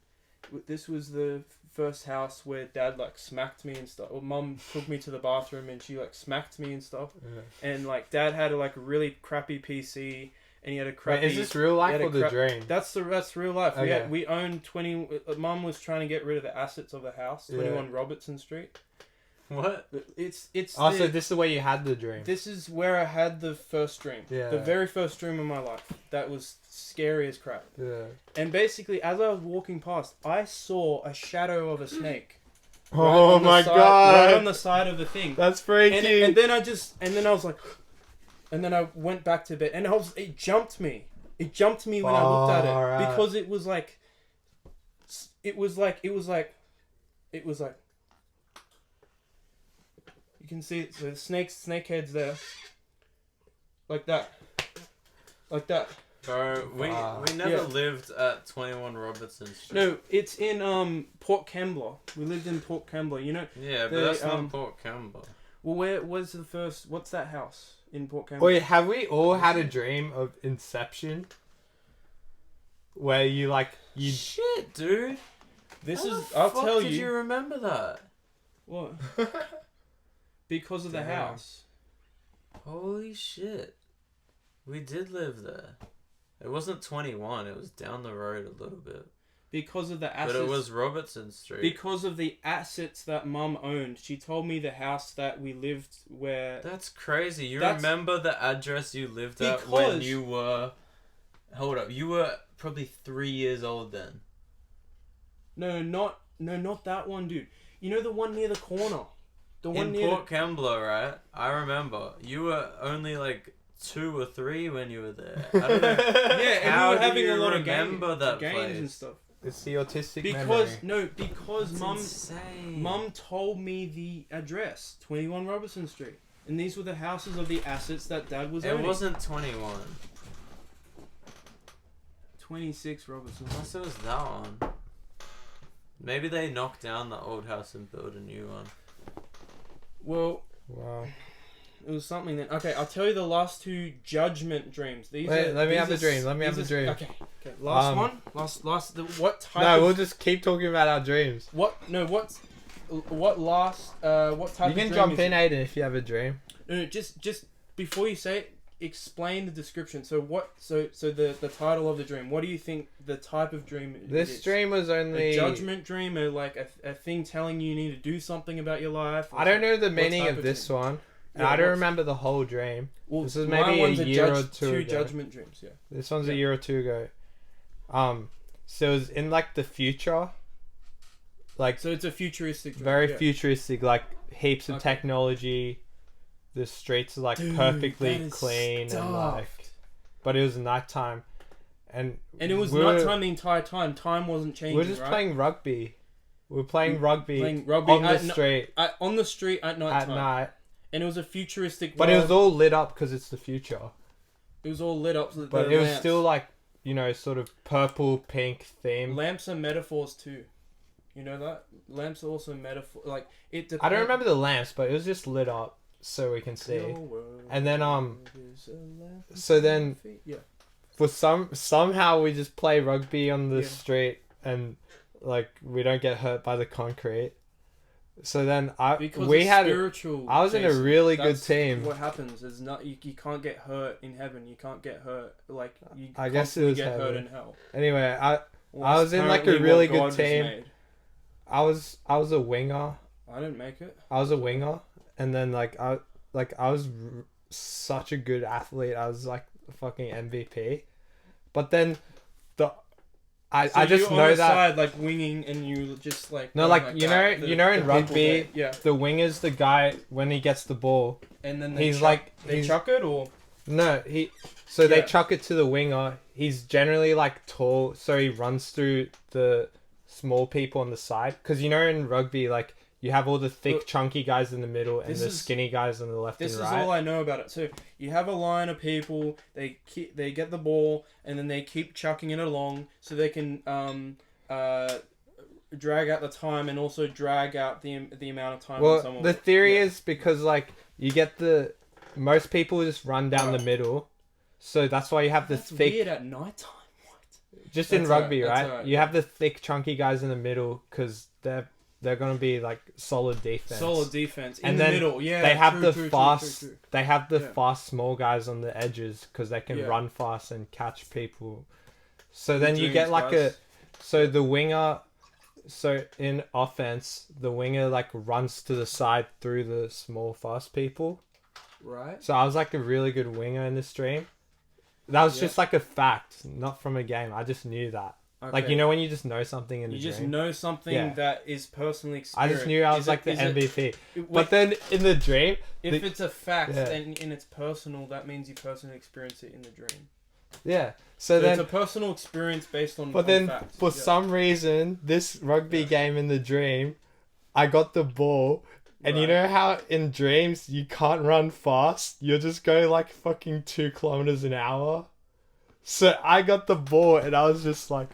This was the first house where Dad like smacked me and stuff. Or Mum took me to the bathroom and she like smacked me and stuff. Yeah. And like Dad had a really crappy PC. And he had a crappy. Wait, is this real life had a or the crap- dream? That's real life. Okay. We owned 20. Mum was trying to get rid of the assets of the house, 21 Robertson Street. What? It's. Oh, so this is where you had the dream. This is where I had the first dream. Yeah. The very first dream of my life. That was scary as crap. Yeah. And basically, as I was walking past, I saw a shadow of a snake. Oh on the my side- god. Right on the side of the thing. That's freaky. And then I was like, and then I went back to bed, and it jumped me. It jumped me when I looked at it Alright. because it was like. You can see it. So the snake heads there, like that. Bro, we never Yeah. lived at 21 Robertson Street. No, it's in Port Kembla. We lived in Port Kembla. You know. Yeah, but the, that's not Port Campbell. Well, where was the first? What's that house in Port Kembla? Wait, have we all had a dream of Inception? Where you Shit, dude. This How is. the I'll fuck tell did you. you remember that? What? Because of the Damn. house. Holy shit. We did live there. It wasn't 21, it was down the road a little bit. Because of the assets. But it was Robertson Street. Because of the assets that Mum owned. She told me the house that we lived where. That's crazy. You That's- remember the address you lived at when Because- you were... Hold up, you were probably 3 years old then. No, not that one, dude. You know the one near the corner. The one In near Port Kembla, right? I remember. You were only like 2 or 3 when you were there. I don't know. Yeah, and How we were do having you a lot remember of that games place? and stuff. It's the autistic Because memory. because That's Mum insane. Mum told me the address, 21 Robertson Street, and these were the houses of the assets that Dad was It owning. wasn't 21. 26 Robertson. Unless it was that one. Maybe they knocked down the old house and built a new one. Well, Wow. it was something then. Okay, I'll tell you the last two judgment dreams. These Wait, are, let me these have the are- dream, let me have these the are- dream. Okay, last one. What type No, of... we'll just keep talking about our dreams. What type You of can dream jump is in, it? Aiden, if you have a dream. No, just before you say it, explain the description. So the title of the dream. What do you think the type of dream it This is? dream was only... A judgment dream, or like a thing telling you need to do something about your life? Or I don't know the what meaning type of of this dream? one. And Yeah, I don't what's- remember the whole dream. Well, This is my maybe one's a year or two two ago. judgment dreams. Yeah. This one's a Okay. year or two ago. So it was in like the future. Like So it's a futuristic dream. very yeah. futuristic, like heaps of Okay. technology. The streets are like Dude, perfectly that is clean and like, stuffed. but it was nighttime, and And it was we were- nighttime the entire time. Time wasn't changing. We were just right? playing rugby. We were playing rugby, Playing rugby on the at street on the street at night at time. night. And it was a futuristic. But it was world. all lit up because it's the future. It was all lit up. So But the it was lamps. still like, you know, sort of purple, pink theme. Lamps are metaphors too. You know that lamps are also metaphor. Like it. I don't remember the lamps, but it was just lit up so we can see. And then so then yeah. for somehow we just play rugby on the Yeah. street and like we don't get hurt by the concrete. So then Because we it's had spiritual. I was in a Jason. really good That's team. What happens is not you can't get hurt in heaven. You can't get hurt like you. I guess it was get hurt heaven. in hell. Anyway, I Well, was in, like, a apparently really what good God just team. made. I was a winger. I didn't make it. I was a winger, and then I was such a good athlete. I was like a fucking MVP. But then I So just you're know on the that side, like winging, and you just like no, going like that, you know the in people rugby, that- yeah, the winger's the guy when he gets the ball. and then He's like they he's, chuck it or no so they Yeah. chuck it to the winger. He's generally like tall, so he runs through the small people on the side. Because you know in rugby, like you have all the thick, Look, chunky guys in the middle and this the is- skinny guys on the left this and is right. all I know about it. So you have a line of people. They get the ball, and then they keep chucking it along so they can drag out the time and also drag out the amount of time. Well, someone the theory yeah. is because like you get most people just run down the middle, so that's why you have the That's thick. weird at night time. Just in That's rugby, alright, that's right? alright, You have the thick, chunky guys in the middle because they're gonna be like solid defense. Solid defense in And the then middle. Yeah, they have true, the true, fast. true, true. They have the Yeah. fast small guys on the edges because they can Yeah. run fast and catch people. So then you Dreams, get like guys. so the winger. So in offense, the winger like runs to the side through the small fast people. Right. So I was like a really good winger in this stream. That was Yeah. just like a fact, not from a game. I just knew that. Like, Okay. you know when you just know something in You the just dream? know something Yeah. that is personally I experienced. just knew I was like the MVP. But then in the dream, if it's a fact Yeah. and it's personal, that means you personally experience it in the dream. yeah. So So then, it's a personal experience based on. but on then facts. for Yeah. some reason, this rugby game in the dream, I got the ball. And you Right. know how in dreams you can't run fast? You're just going like fucking 2 kilometers an hour. So I got the ball and I was just like,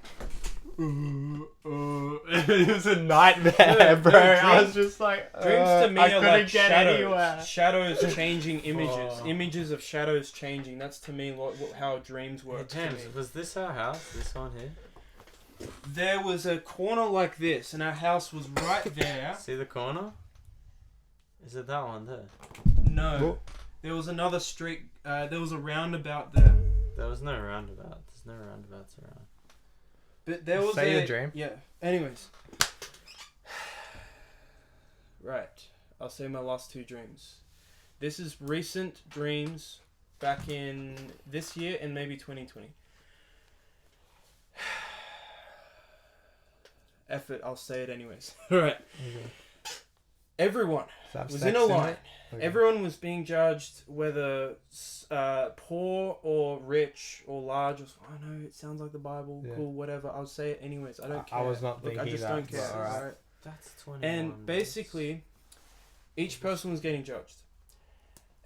it was a nightmare, No, bro. no, I was just like, Dreams to me I are couldn't like get shadows. anywhere. Shadows changing images. Oh. Images of shadows changing. That's to me how dreams Hey, work. to James, me. was this our house? This one here? There was a corner like this, and our house was right there. See the corner? Is it that one there? No, Well- there was another street. There was a roundabout there. There was no roundabout. There's no roundabouts around. But there was Say a your dream. Yeah. Anyways. Right. I'll say my last 2 dreams. This is recent dreams back in this year and maybe 2020. Effort, I'll say it anyways. Alright. Everyone was in a line. Okay. Everyone was being judged whether poor or rich or large. Or, I know it sounds like the Bible, Yeah. cool, whatever. I'll say it anyways. I don't care. I was not Look, I thinking just that, don't care. but alright. Alright? That's 21. And basically, each person was getting judged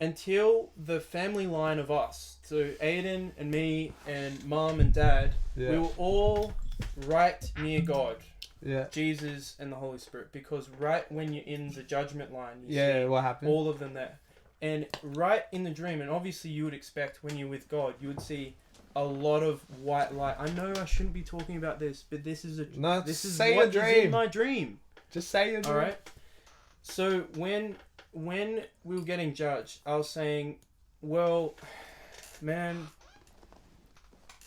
until the family line of us. So Aiden and me and Mom and Dad, Yeah. we were all right near God, Yeah. Jesus and the Holy Spirit, because right when you're in the judgment line, you Yeah. see What happened? all of them there. And right in the dream, and obviously you would expect when you're with God, you would see a lot of white light. I know I shouldn't be talking about this, but this is No, this is say what your is dream. in my dream. Just say your dream. All right. So when we were getting judged, I was saying, well, man,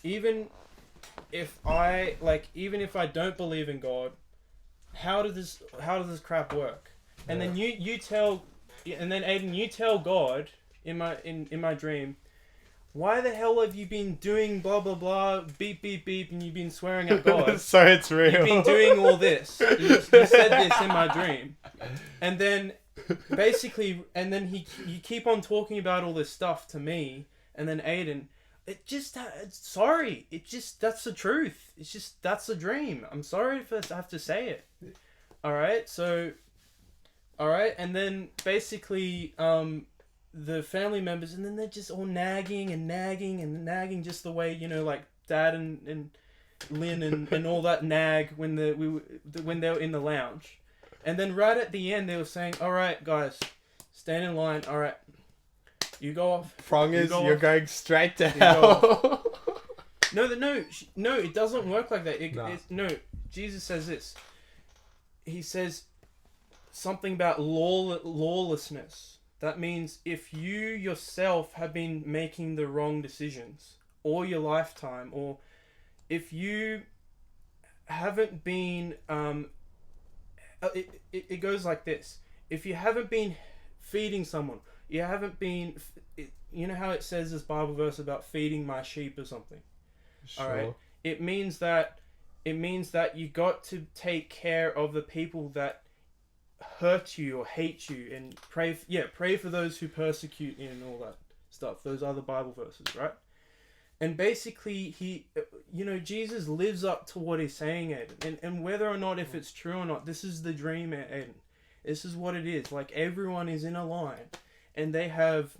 even if I don't believe in God, how does this crap work? And then you tell, and then Aiden, you tell God in my dream, why the hell have you been doing blah, blah, blah, beep, beep, beep, and you've been swearing at God? So it's real. You've been doing all this. You said this in my dream. And then, basically, you keep on talking about all this stuff to me, and then Aiden, sorry, that's the truth. It's just, that's the dream. I'm sorry if I have to say it. Alright, and then, basically, the family members, and then they're just all nagging, just the way, like Dad and Lynn and all that nag when they were in the lounge. And then right at the end, they were saying, all right, guys, stand in line. All right, you go off. Prongers, you're going straight to hell. No, it doesn't work like that. No, Jesus says this. He says something about lawlessness. That means if you yourself have been making the wrong decisions all your lifetime, or if you haven't been, it goes like this. If you haven't been feeding someone, you haven't been, you know how it says this Bible verse about feeding my sheep or something? Sure. All right. It means that you got to take care of the people that hurt you or hate you, and pray for those who persecute you and all that stuff. Those other Bible verses, right? And basically, Jesus lives up to what he's saying, Aiden. And whether or not if it's true or not, this is the dream, Aiden. This is what it is. Like, everyone is in a line, and they have.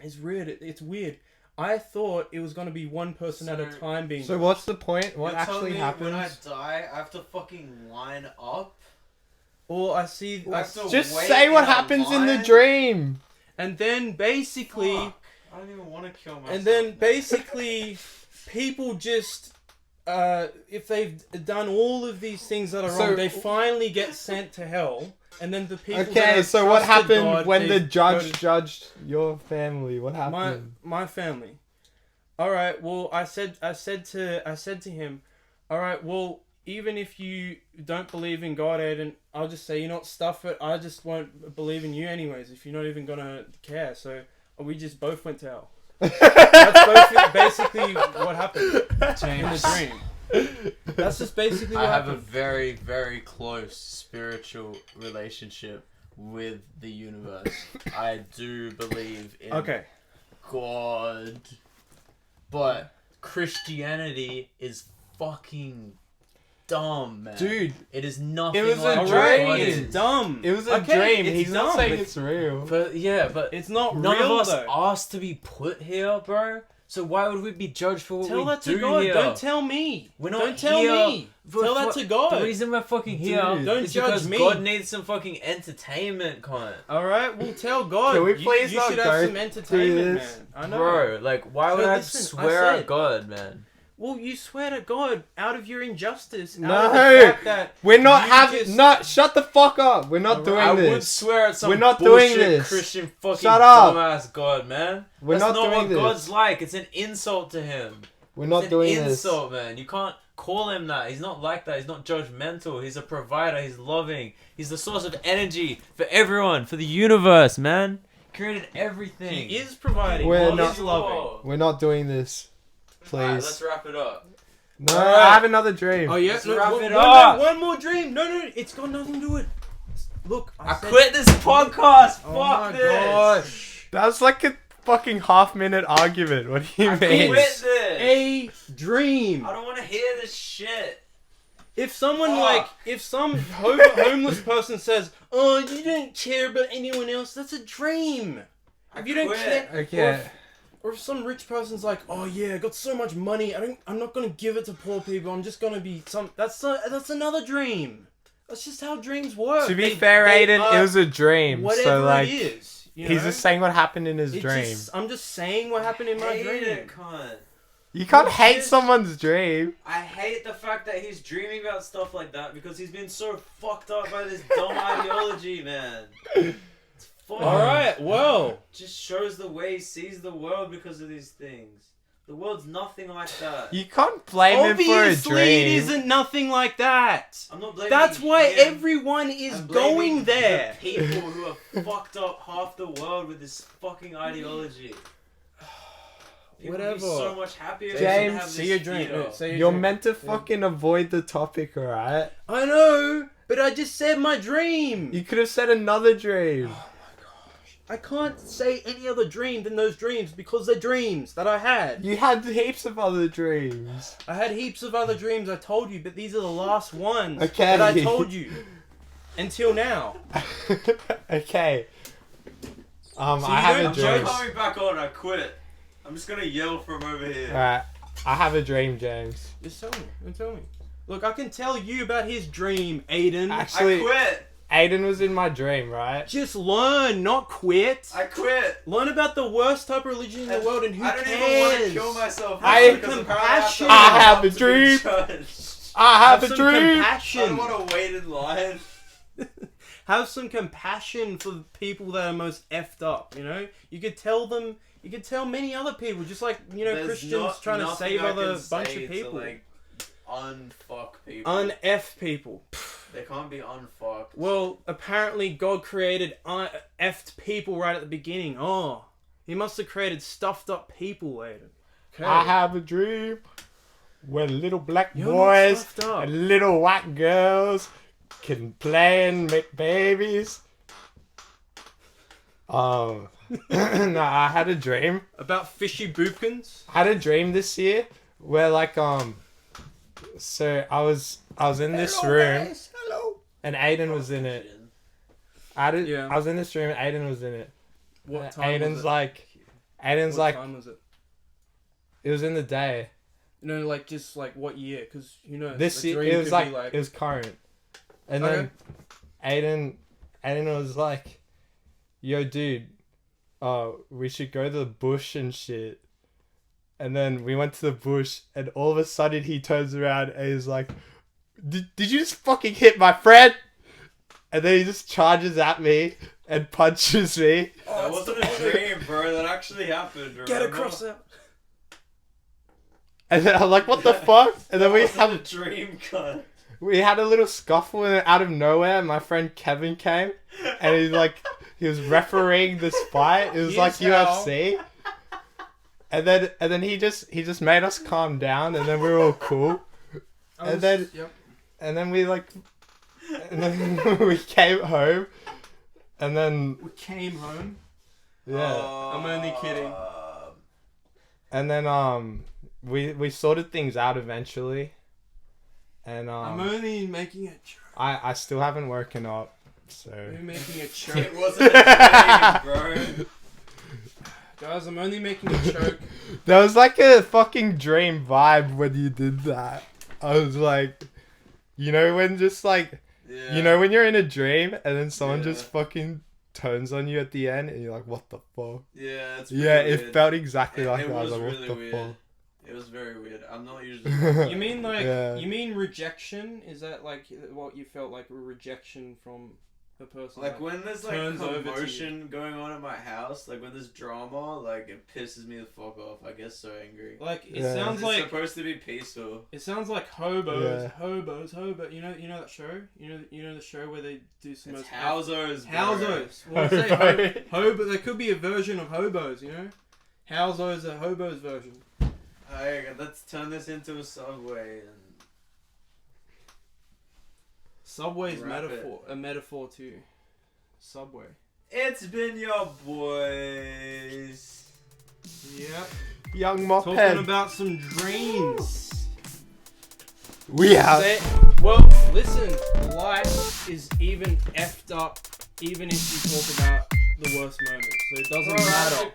It's weird. It's weird. I thought it was going to be one person at a time being. So what's the point? What actually happens? When I die, I have to fucking line up. Or I see. Just say what happens in the dream. And then basically. Fuck. I don't even want to kill myself. And then basically, people just. If they've done all of these things that are wrong, they finally get sent to hell. And then the people. Okay, so what happened when the judge judged your family? What happened? My family. All right. Well, I said to him, all right. Well, even if you don't believe in God, Aiden, I'll just say, stuff it. I just won't believe in you anyways. If you're not even gonna care, so we just both went to hell. That's basically what happened in the dream. That's just basically what happened. I have a very, very close spiritual relationship with the universe. I do believe in God, but Christianity is fucking dumb, man. Dude, it is nothing. It was like a dream. It's dumb. It was a dream. He's not saying it's real. But it's not none real. None of us though. asked to be put here, bro. So why would we be judged for what tell we that do to God. here? Don't tell me. We're not Don't tell here me. Tell that to God. The reason we're fucking here don't is judge because me. God needs some fucking entertainment, cunt. Alright, well tell God. Can we please you not should go have some entertainment, this? man. I know. Bro, like, why would I swear at God, man? Well, you swear to God out of your injustice. No, out of the fact that we're not having. Not shut the fuck up. We're not doing I this. would swear at some we're not bullshit doing this. Christian fucking Shut up. dumbass God, man. We're That's not not doing what this. God's like. It's an insult to him. We're not doing It's an this. insult, man. You can't call him that. He's not like that. He's not judgmental. He's a provider. He's loving. He's the source of energy for everyone, for the universe, man. Created everything. He is providing. We're not loving. We're not doing this. Please. Alright, let's wrap it up. No, I have another dream. Oh yeah, let's wrap it up. One more dream. No, it's got nothing to do with. Look, I quit this podcast. Oh Fuck my this. gosh. That was like a fucking half-minute argument. What do you I mean? quit this. A dream. I don't want to hear this shit. If someone if some homeless person says, "Oh, you don't care about anyone else," that's a dream. If you don't care, Okay. or if some rich person's like, "Oh yeah, I got so much money, I'm not gonna give it to poor people. I'm just gonna be some." That's another dream. That's just how dreams work. To be fair, Aiden, it was a dream. Whatever So like, it is, he's just saying what happened in his dream. I'm just saying what happened in my dream. It, cunt. You can't hate someone's dream. I hate the fact that he's dreaming about stuff like that because he's been so fucked up by this dumb ideology, man. It's fucked. Alright, well. Just shows the way he sees the world because of these things. The world's nothing like that. You can't blame him for a Obviously, dream. it isn't nothing like that. I'm not blaming That's why him. everyone is I'm blaming going there. the people who have fucked up half the world with this fucking ideology. People Whatever. Be so much happier. James, have see your this drink. theater. Say your You're drink. meant to fucking avoid the topic, alright? I know, but I just said my dream. You could have said another dream. Oh my gosh. I can't say any other dream than those dreams because they're dreams that I had. You had heaps of other dreams. I had heaps of other dreams I told you, but these are the last ones Okay. that I told you. Until now. Okay. I you have don't a I'm dream. not coming back on. I quit. I'm just gonna yell from over here. Alright. I have a dream, James. Just tell me. Tell me. Look, I can tell you about his dream, Aiden. Actually, I quit. Aiden was in my dream, right? Just learn, not quit. I quit. Learn about the worst type of religion in the world and who I don't cares. even want to kill myself. Have because some apparently compassion. I have to a be dream. judged. I have Have a some dream. I compassion. don't want to wait in line. Have some compassion for the people that are most effed up, you know? You could tell them, you could tell many other people, just like, you know, There's Christians trying to nothing save I other can bunch say of people. To, like, unfuck people. Un-F people. They can't be unfucked. Well, apparently God created effed people right at the beginning. Oh, he must have created stuffed up people, Aiden. Okay. I have a dream where little black You're not boys stuffed up. and little white girls can play and make babies. No, I had a dream. About fishy boopkins? I had a dream this year where so I was in this room Hello. and Aiden was in it. Yeah. I was in this room and Aiden was in it. What time Aiden's was it? Aiden's What like, time was it? it was in the day. No, like, just, like, what year? Because, you know, This a year, dream it was could be, like, it was current. And Okay. then Aiden was like, yo, dude, we should go to the bush and shit. And then we went to the bush, and all of a sudden he turns around and he's like, did you just fucking hit my friend? And then he just charges at me and punches me. That wasn't a dream, bro. That actually happened. Get remember? across that. And then I'm like, what the fuck? And then That wasn't a dream, cunt. we had a little scuffle, and out of nowhere, my friend Kevin came, and he was refereeing this fight. It was like Here's how. UFC. And then he just made us calm down, and then we were all cool. And then we came home, and then We came home. yeah, I'm only kidding. and then we sorted things out eventually, and I'm only making a joke. I still haven't woken up, so I'm making a joke. It wasn't a dream, bro. Guys, I'm only making a joke. there was like a fucking dream vibe when you did that. I was like, you know, when just like, Yeah. you know, when you're in a dream and then someone Yeah. just fucking turns on you at the end and you're like, what the fuck? Yeah, it's Yeah, weird. it felt exactly like It that. I was was like, really what the weird. It was very weird. I'm not usually. fuck? You mean like Yeah. you mean rejection? Is that like what you felt like a rejection from a person? Like when there's like turns over to commotion going on at my house, like when there's drama, like it pisses me the fuck off. I get so angry. Like it Yeah. sounds It's like supposed to be peaceful. it sounds like hobos, Yeah. hobos. You know that show? You know the show where they do some It's most housos. bro. housos. Well, I say hobo. There could be a version of hobos. You know, housos a hobos version. Alright, let's turn this into a subway and Subway's Wrap a metaphor too. Subway. it's been your boys. Yep. Young Talking mophead. about some dreams. We have. Well, listen, life is even effed up, even if you talk about the worst moments. So it doesn't matter.